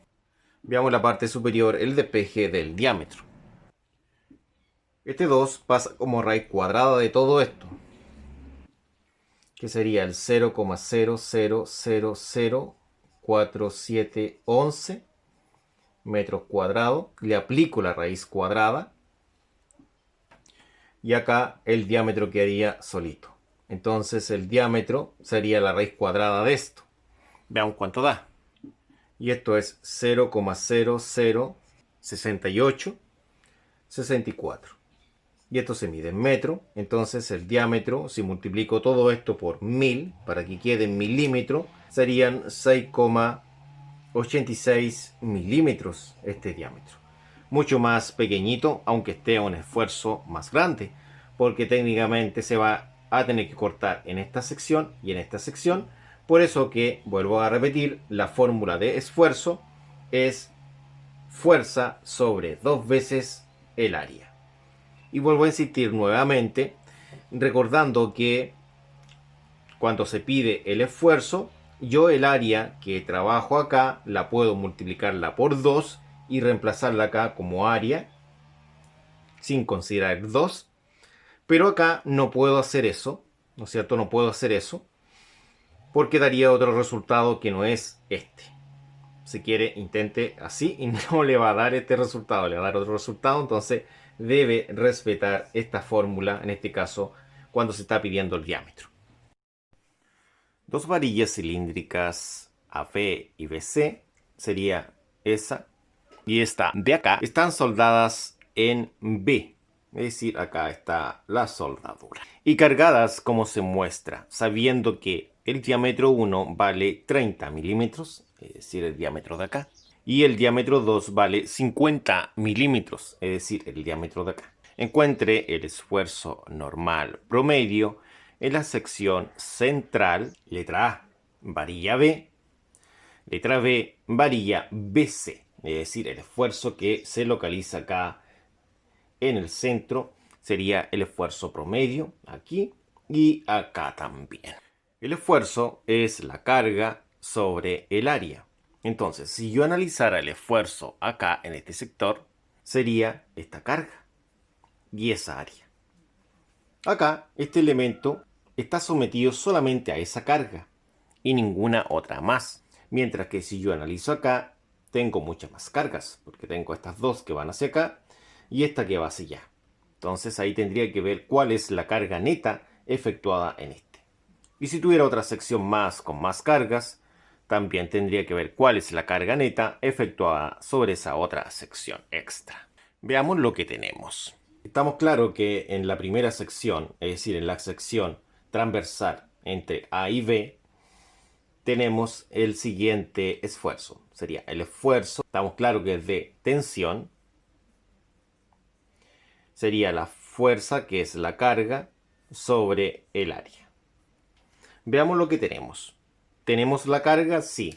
Veamos la parte superior, el despeje del diámetro. Este 2 pasa como raíz cuadrada de todo esto, que sería el 0,0004711 metros cuadrados. Le aplico la raíz cuadrada y acá el diámetro quedaría solito. Entonces el diámetro sería la raíz cuadrada de esto. Veamos cuánto da. Y esto es 0,006864. Y esto se mide en metro. Entonces el diámetro, si multiplico todo esto por 1000 para que quede en milímetro, serían 6,86 milímetros este diámetro. Mucho más pequeñito, aunque esté a un esfuerzo más grande, porque técnicamente se va a tener que cortar en esta sección y en esta sección. Por eso que, vuelvo a repetir, la fórmula de esfuerzo es fuerza sobre 2 veces el área. Y vuelvo a insistir nuevamente, recordando que cuando se pide el esfuerzo, yo el área que trabajo acá la puedo multiplicarla por 2 y reemplazarla acá como área, sin considerar 2. Pero acá no puedo hacer eso, ¿no es cierto? No puedo hacer eso, porque daría otro resultado que no es este. Si quiere, intente así y no le va a dar este resultado, le va a dar otro resultado. Entonces debe respetar esta fórmula, en este caso, cuando se está pidiendo el diámetro. Dos varillas cilíndricas AB y BC, sería esa y esta de acá, están soldadas en B. Es decir, acá está la soldadura. Y cargadas como se muestra, sabiendo que el diámetro 1 vale 30 milímetros, es decir, el diámetro de acá. Y el diámetro 2 vale 50 milímetros, es decir, el diámetro de acá. Encuentre el esfuerzo normal promedio en la sección central, letra A, varilla B, letra B, varilla BC. Es decir, el esfuerzo que se localiza acá en el centro sería el esfuerzo promedio, aquí y acá también. El esfuerzo es la carga sobre el área. Entonces, si yo analizara el esfuerzo acá en este sector, sería esta carga y esa área. Acá, este elemento está sometido solamente a esa carga y ninguna otra más. Mientras que si yo analizo acá, tengo muchas más cargas, porque tengo estas dos que van hacia acá y esta que va hacia allá. Entonces ahí tendría que ver cuál es la carga neta efectuada en este. Y si tuviera otra sección más con más cargas, también tendría que ver cuál es la carga neta efectuada sobre esa otra sección extra. Veamos lo que tenemos. Estamos claros que en la primera sección, es decir, en la sección transversal entre A y B, tenemos el siguiente esfuerzo. Sería el esfuerzo, estamos claros que es de tensión. Sería la fuerza, que es la carga, sobre el área. Veamos lo que tenemos. ¿Tenemos la carga? Sí.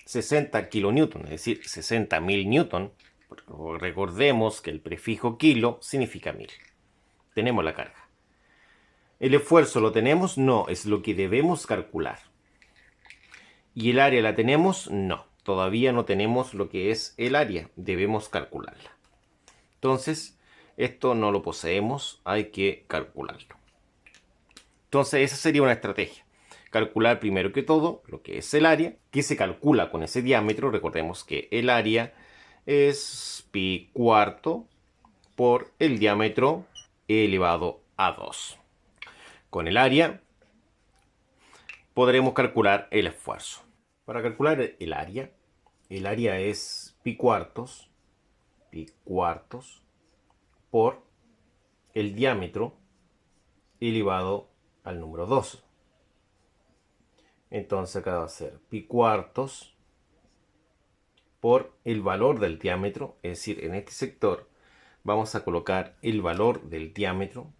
60 kilonewton, es decir, 60.000 newton. Recordemos que el prefijo kilo significa 1000. Tenemos la carga. ¿El esfuerzo lo tenemos? No, es lo que debemos calcular. ¿Y el área la tenemos? No, todavía no tenemos lo que es el área, debemos calcularla. Entonces, esto no lo poseemos, hay que calcularlo. Entonces, esa sería una estrategia. Calcular primero que todo lo que es el área, que se calcula con ese diámetro. Recordemos que el área es pi cuarto por el diámetro elevado a 2. Con el área podremos calcular el esfuerzo. Para calcular el área es pi cuartos por el diámetro elevado al número 2. Entonces acá va a ser pi cuartos por el valor del diámetro, es decir, en este sector vamos a colocar el valor del diámetro.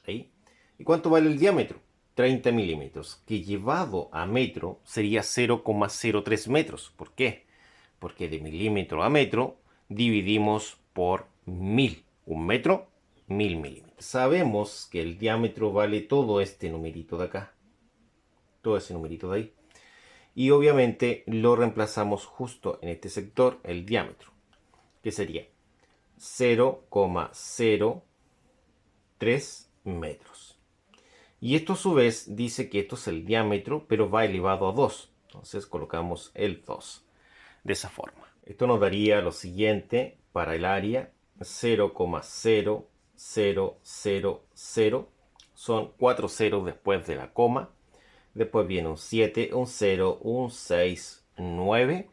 Ahí. ¿Y cuánto vale el diámetro? 30 milímetros, que llevado a metro sería 0,03 metros. ¿Por qué? Porque de milímetro a metro dividimos por 1000. Un metro, 1000 milímetros. Sabemos que el diámetro vale todo este numerito de acá. Todo ese numerito de ahí. Y obviamente lo reemplazamos justo en este sector, el diámetro, que sería 0,03 metros. Y esto a su vez dice que esto es el diámetro, pero va elevado a 2. Entonces colocamos el 2 de esa forma. Esto nos daría lo siguiente para el área: 0,0000. Son 4 ceros después de la coma. Después viene un 7, un 0, un 6, 9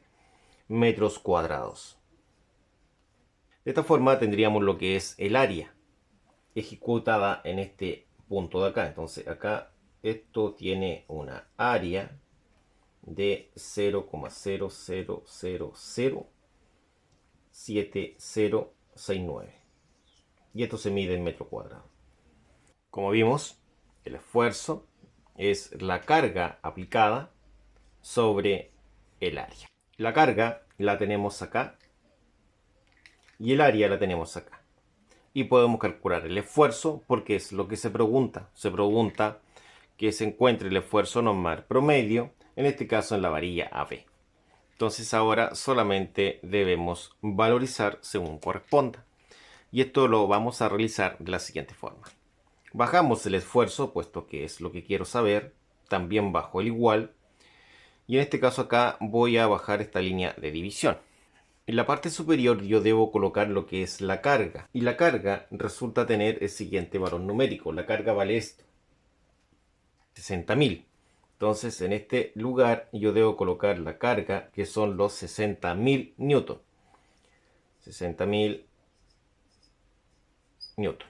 metros cuadrados. De esta forma tendríamos lo que es el área ejecutada en este punto de acá. Entonces acá esto tiene una área de 0,00007069. Y esto se mide en metro cuadrado. Como vimos, el esfuerzo es la carga aplicada sobre el área. La carga la tenemos acá y el área la tenemos acá. Y podemos calcular el esfuerzo porque es lo que se pregunta. Se pregunta que se encuentre el esfuerzo normal promedio, en este caso en la varilla AB. Entonces ahora solamente debemos valorizar según corresponda. Y esto lo vamos a realizar de la siguiente forma. Bajamos el esfuerzo, puesto que es lo que quiero saber. También bajo el igual. Y en este caso acá voy a bajar esta línea de división. En la parte superior yo debo colocar lo que es la carga. Y la carga resulta tener el siguiente valor numérico. La carga vale esto: 60.000. Entonces en este lugar yo debo colocar la carga, que son los 60.000 newton. 60.000 newton.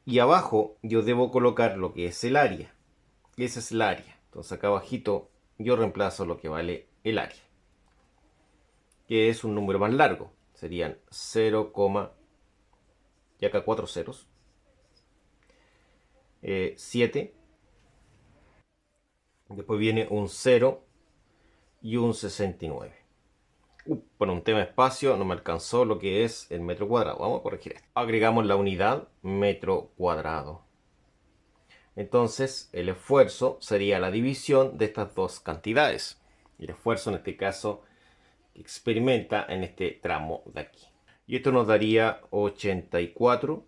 Y abajo yo debo colocar lo que es el área. Esa es el área. Entonces acá abajito yo reemplazo lo que vale el área, que es un número más largo. Serían 0, y acá 4 ceros. 7. Después viene un 0 y un 69. Por un tema de espacio no me alcanzó lo que es el metro cuadrado. Vamos a corregir esto. Agregamos la unidad metro cuadrado. Entonces el esfuerzo sería la división de estas dos cantidades. El esfuerzo en este caso experimenta en este tramo de aquí. Y esto nos daría 84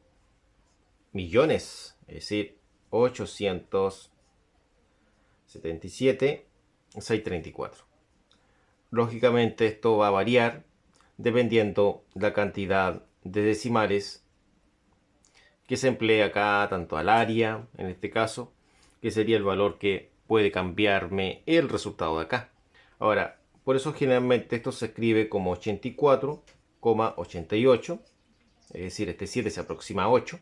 millones, es decir, 877,634. Lógicamente esto va a variar dependiendo la cantidad de decimales que se emplea acá, tanto al área, en este caso, que sería el valor que puede cambiarme el resultado de acá. Ahora, por eso generalmente esto se escribe como 84,88, es decir, este 7 se aproxima a 8,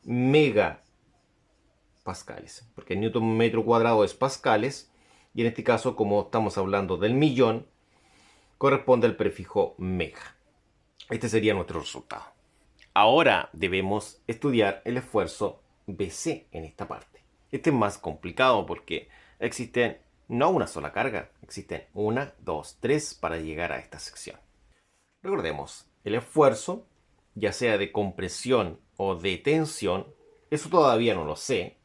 megapascales, porque newton metro cuadrado es pascales, y en este caso, como estamos hablando del millón, corresponde al prefijo mega. Este sería nuestro resultado. Ahora debemos estudiar el esfuerzo BC en esta parte. Este es más complicado porque existen no una sola carga, existen una, dos, tres para llegar a esta sección. Recordemos, el esfuerzo, ya sea de compresión o de tensión, eso todavía no lo sé.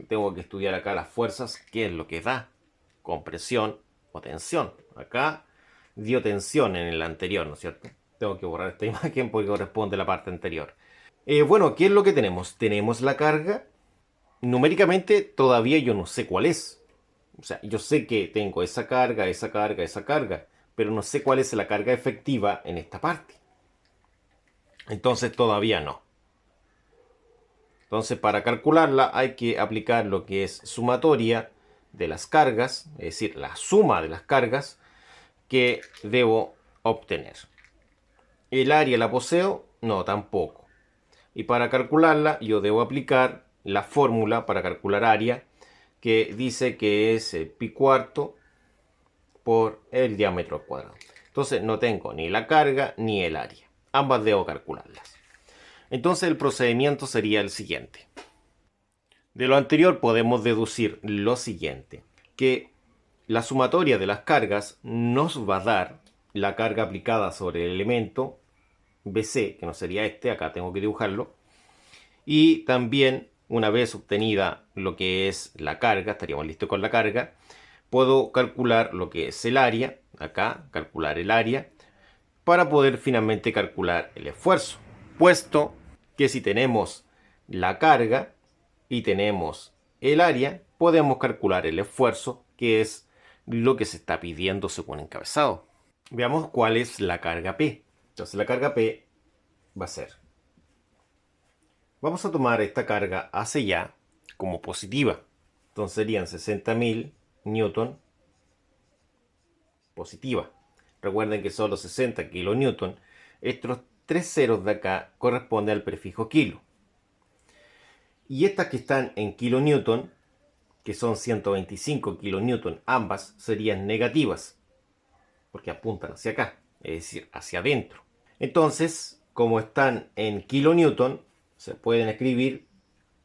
Tengo que estudiar acá las fuerzas, qué es lo que da compresión o tensión. Acá dio tensión en el anterior, ¿no es cierto? Tengo que borrar esta imagen porque corresponde a la parte anterior. Bueno, ¿qué es lo que tenemos? Tenemos la carga. Numéricamente todavía yo no sé cuál es. O sea, yo sé que tengo esa carga, esa carga, esa carga, pero no sé cuál es la carga efectiva en esta parte. Entonces todavía no. Entonces para calcularla hay que aplicar lo que es sumatoria de las cargas, es decir, la suma de las cargas que debo obtener. ¿El área la poseo? No, tampoco. Y para calcularla yo debo aplicar la fórmula para calcular área que dice que es pi cuarto por el diámetro al cuadrado. Entonces no tengo ni la carga ni el área. Ambas debo calcularlas. Entonces el procedimiento sería el siguiente. De lo anterior podemos deducir lo siguiente, que la sumatoria de las cargas nos va a dar la carga aplicada sobre el elemento BC, que no sería este, acá tengo que dibujarlo, y también una vez obtenida lo que es la carga, estaríamos listos con la carga, puedo calcular lo que es el área, acá calcular el área, para poder finalmente calcular el esfuerzo, puesto que si tenemos la carga y tenemos el área, podemos calcular el esfuerzo, que es lo que se está pidiendo según encabezado. Veamos cuál es la carga P. Entonces la carga P va a ser, vamos a tomar esta carga hacia allá como positiva. Entonces serían 60.000 newton positiva. Recuerden que son los 60 kilonewton. Estos tres ceros de acá corresponden al prefijo kilo. Y estas que están en kilonewton, que son 125 kilonewton, ambas serían negativas, porque apuntan hacia acá, es decir, hacia adentro. Entonces, como están en kilonewton, se pueden escribir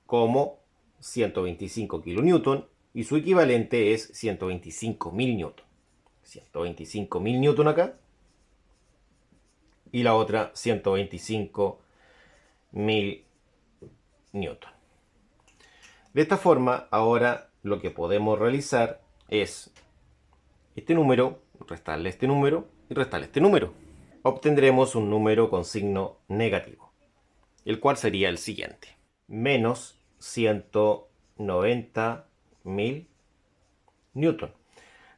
como 125 kilonewton y su equivalente es 125.000 newton. 125.000 newton acá y la otra 125.000 newton. De esta forma, ahora lo que podemos realizar es este número, restarle este número y restarle este número. Obtendremos un número con signo negativo, el cual sería el siguiente: menos 190.000 newton.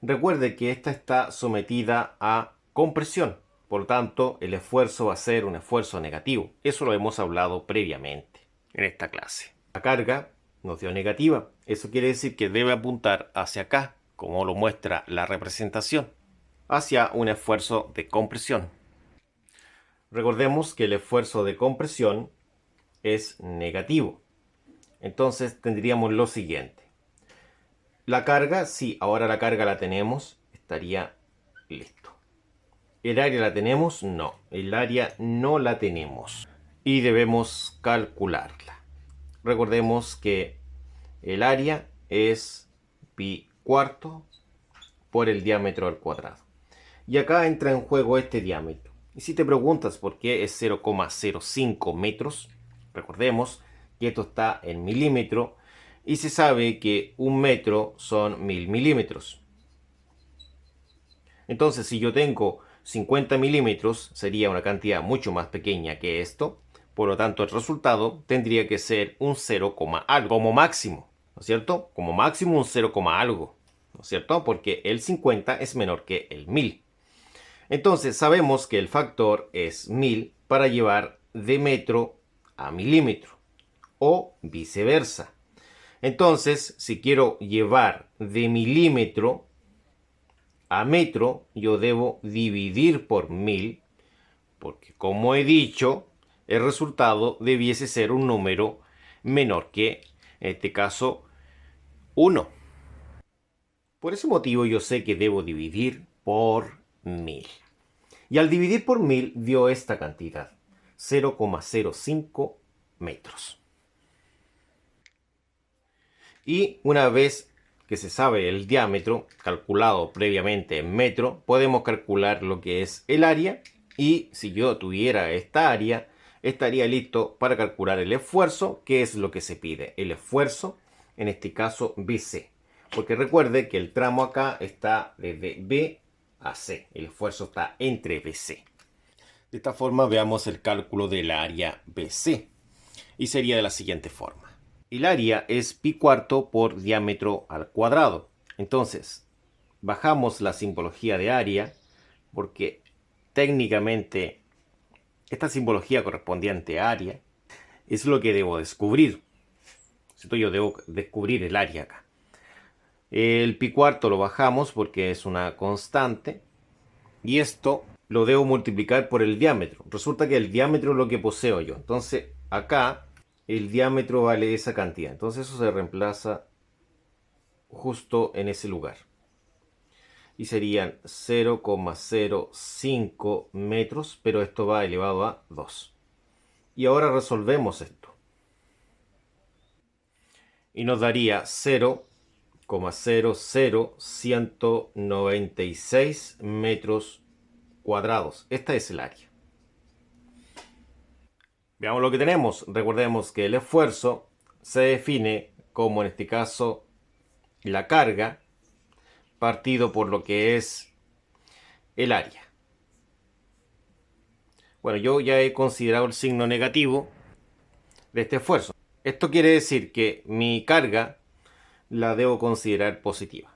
Recuerde que esta está sometida a compresión, por lo tanto el esfuerzo va a ser un esfuerzo negativo. Eso lo hemos hablado previamente en esta clase. La carga nos dio negativa, eso quiere decir que debe apuntar hacia acá, como lo muestra la representación, hacia un esfuerzo de compresión. Recordemos que el esfuerzo de compresión es negativo. Entonces tendríamos lo siguiente. La carga, sí, ahora la carga la tenemos, estaría listo. ¿El área la tenemos? No, el área no la tenemos. Y debemos calcularla. Recordemos que el área es pi cuarto por el diámetro al cuadrado. Y acá entra en juego este diámetro. Y si te preguntas por qué es 0,05 metros, recordemos que esto está en milímetro y se sabe que un metro son 1000 milímetros. Entonces, si yo tengo 50 milímetros, sería una cantidad mucho más pequeña que esto. Por lo tanto, el resultado tendría que ser un 0, algo como máximo, ¿no es cierto? Como máximo un 0, algo. ¿no es cierto? Porque el 50 es menor que el 1000. Entonces sabemos que el factor es 1000 para llevar de metro a milímetro o viceversa. Entonces, si quiero llevar de milímetro a metro, yo debo dividir por 1000, porque como he dicho, el resultado debiese ser un número menor que, en este caso, 1. Por ese motivo yo sé que debo dividir por 1000. Y al dividir por 1000 dio esta cantidad, 0,05 metros. Y una vez que se sabe el diámetro, calculado previamente en metro, podemos calcular lo que es el área. Y si yo tuviera esta área, estaría listo para calcular el esfuerzo, que es lo que se pide. El esfuerzo, en este caso BC. Porque recuerde que el tramo acá está desde B a C. El esfuerzo está entre BC. De esta forma veamos el cálculo del área BC. Y sería de la siguiente forma. El área es pi cuarto por diámetro al cuadrado. Entonces, bajamos la simbología de área porque técnicamente esta simbología correspondiente a área es lo que debo descubrir. ¿Cierto? Yo debo descubrir el área acá. El pi cuarto lo bajamos porque es una constante y esto lo debo multiplicar por el diámetro. Resulta que el diámetro es lo que poseo yo. Entonces, acá el diámetro vale esa cantidad. Entonces eso se reemplaza justo en ese lugar. Y serían 0,05 metros, pero esto va elevado a 2. Y ahora resolvemos esto. Y nos daría 0,00196 metros cuadrados. Esta es el área. Veamos lo que tenemos. Recordemos que el esfuerzo se define como, en este caso, la carga partido por lo que es el área. Bueno, yo ya he considerado el signo negativo de este esfuerzo. Esto quiere decir que mi carga la debo considerar positiva.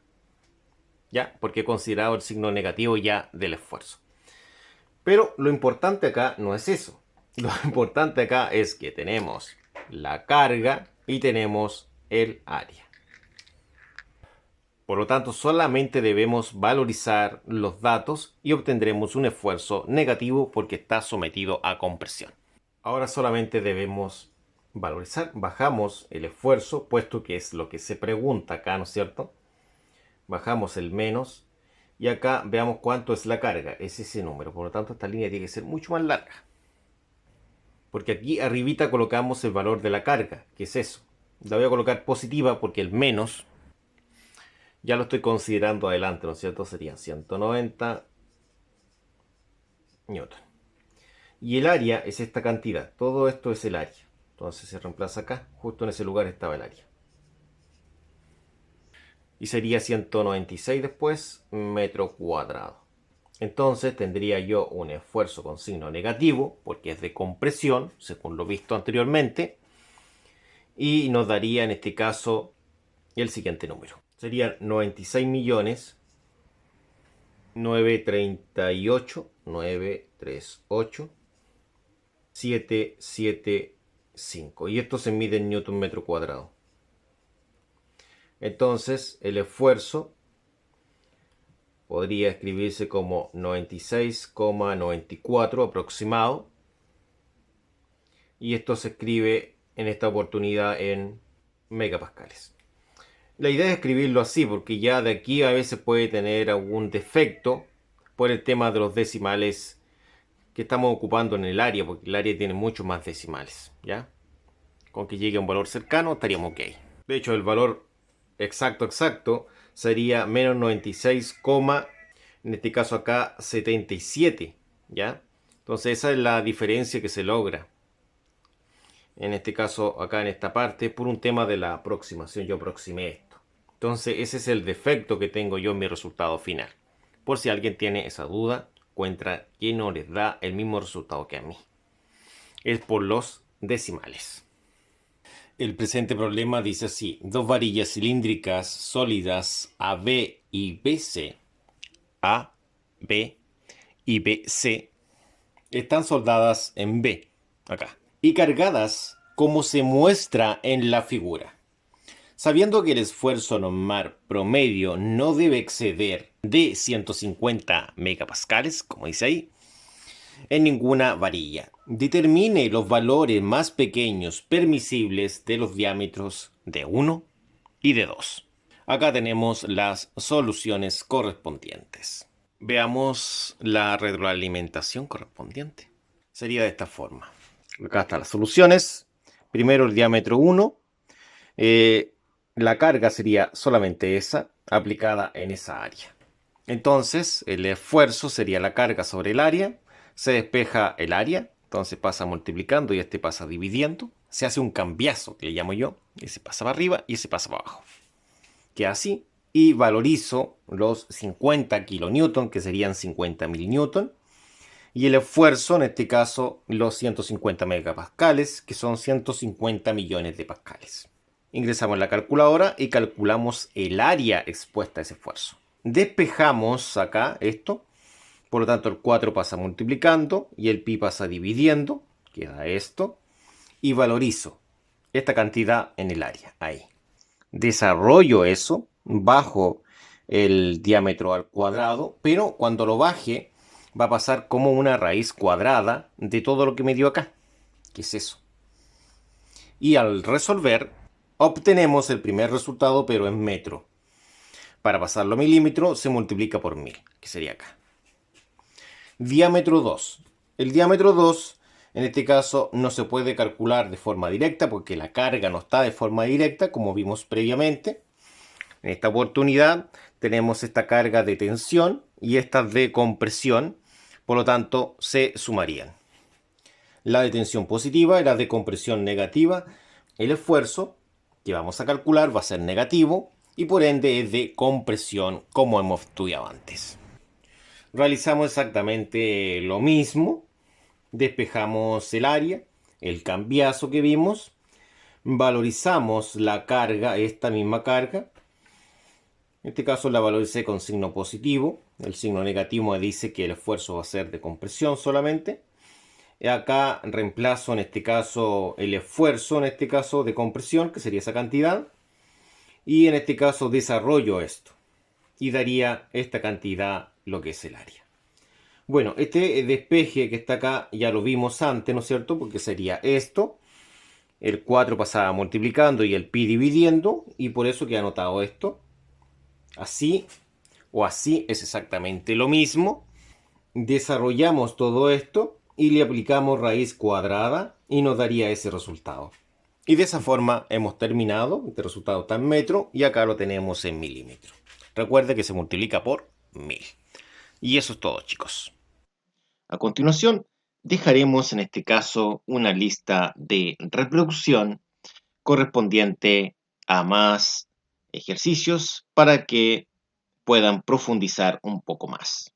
¿Ya? Porque he considerado el signo negativo ya del esfuerzo. Pero lo importante acá no es eso. Lo importante acá es que tenemos la carga y tenemos el área. Por lo tanto, solamente debemos valorizar los datos y obtendremos un esfuerzo negativo porque está sometido a compresión. Ahora solamente debemos valorizar. Bajamos el esfuerzo, puesto que es lo que se pregunta acá, ¿no es cierto? Bajamos el menos y acá veamos cuánto es la carga. Es ese número. Por lo tanto, esta línea tiene que ser mucho más larga. Porque aquí arribita colocamos el valor de la carga, que es eso. La voy a colocar positiva porque el menos ya lo estoy considerando adelante, ¿no es cierto? Serían 190 newton. Y el área es esta cantidad. Todo esto es el área. Entonces se reemplaza acá. Justo en ese lugar estaba el área. Y sería 196 después metro cuadrado. Entonces tendría yo un esfuerzo con signo negativo, porque es de compresión, según lo visto anteriormente. Y nos daría en este caso el siguiente número. Serían 96 millones 938 775. Y esto se mide en newton metro cuadrado. Entonces el esfuerzo podría escribirse como 96,94 aproximado. Y esto se escribe en esta oportunidad en megapascales. La idea es escribirlo así porque ya de aquí a veces puede tener algún defecto por el tema de los decimales que estamos ocupando en el área, porque el área tiene muchos más decimales, ¿ya? Con que llegue a un valor cercano estaríamos ok. De hecho, el valor exacto sería menos 96, en este caso acá 77, ¿ya? Entonces esa es la diferencia que se logra. En este caso acá en esta parte, por un tema de la aproximación, yo aproximé esto. Entonces ese es el defecto que tengo yo en mi resultado final. Por si alguien tiene esa duda, encuentra que no les da el mismo resultado que a mí. Es por los decimales. El presente problema dice así: dos varillas cilíndricas sólidas AB y BC, A, B y BC, están soldadas en B, acá, y cargadas como se muestra en la figura. Sabiendo que el esfuerzo normal promedio no debe exceder de 150 megapascales, como dice ahí, en ninguna varilla. Determine los valores más pequeños permisibles de los diámetros de 1 y de 2. Acá tenemos las soluciones correspondientes. Veamos la retroalimentación correspondiente. Sería de esta forma. Acá están las soluciones. Primero el diámetro 1. La carga sería solamente esa, aplicada en esa área. Entonces, el esfuerzo sería la carga sobre el área. Se despeja el área, entonces pasa multiplicando y este pasa dividiendo. Se hace un cambiazo, que le llamo yo. Ese pasa para arriba y ese pasa para abajo. Queda así. Y valorizo los 50 kilonewton, que serían 50.000 newton. Y el esfuerzo, en este caso, los 150 megapascales, que son 150 millones de pascales. Ingresamos en la calculadora y calculamos el área expuesta a ese esfuerzo. Despejamos acá esto. Por lo tanto, el 4 pasa multiplicando y el pi pasa dividiendo. Queda esto. Y valorizo esta cantidad en el área. Ahí. Desarrollo eso. Bajo el diámetro al cuadrado. Pero cuando lo baje, va a pasar como una raíz cuadrada de todo lo que me dio acá. ¿Qué es eso? Y al resolver, obtenemos el primer resultado, pero en metro. Para pasarlo a milímetro, se multiplica por 1000, que sería acá. Diámetro 2. El diámetro 2, en este caso, no se puede calcular de forma directa porque la carga no está de forma directa, como vimos previamente. En esta oportunidad tenemos esta carga de tensión y esta de compresión, por lo tanto, se sumarían. La de tensión positiva y la de compresión negativa. El esfuerzo que vamos a calcular va a ser negativo y por ende es de compresión, como hemos estudiado antes. Realizamos exactamente lo mismo. Despejamos el área, el cambiazo que vimos. Valorizamos la carga, esta misma carga. En este caso la valoricé con signo positivo. El signo negativo me dice que el esfuerzo va a ser de compresión solamente. Acá reemplazo en este caso el esfuerzo, en este caso de compresión, que sería esa cantidad. Y en este caso desarrollo esto. Y daría esta cantidad, lo que es el área. Bueno, este despeje que está acá ya lo vimos antes, ¿no es cierto? Porque sería esto. El 4 pasaba multiplicando y el pi dividiendo. Y por eso que he anotado esto. Así o así es exactamente lo mismo. Desarrollamos todo esto y le aplicamos raíz cuadrada y nos daría ese resultado. Y de esa forma hemos terminado. Este resultado está en metro y acá lo tenemos en milímetro. Recuerde que se multiplica por 1000. Y eso es todo, chicos. A continuación, dejaremos en este caso una lista de reproducción correspondiente a más ejercicios para que puedan profundizar un poco más.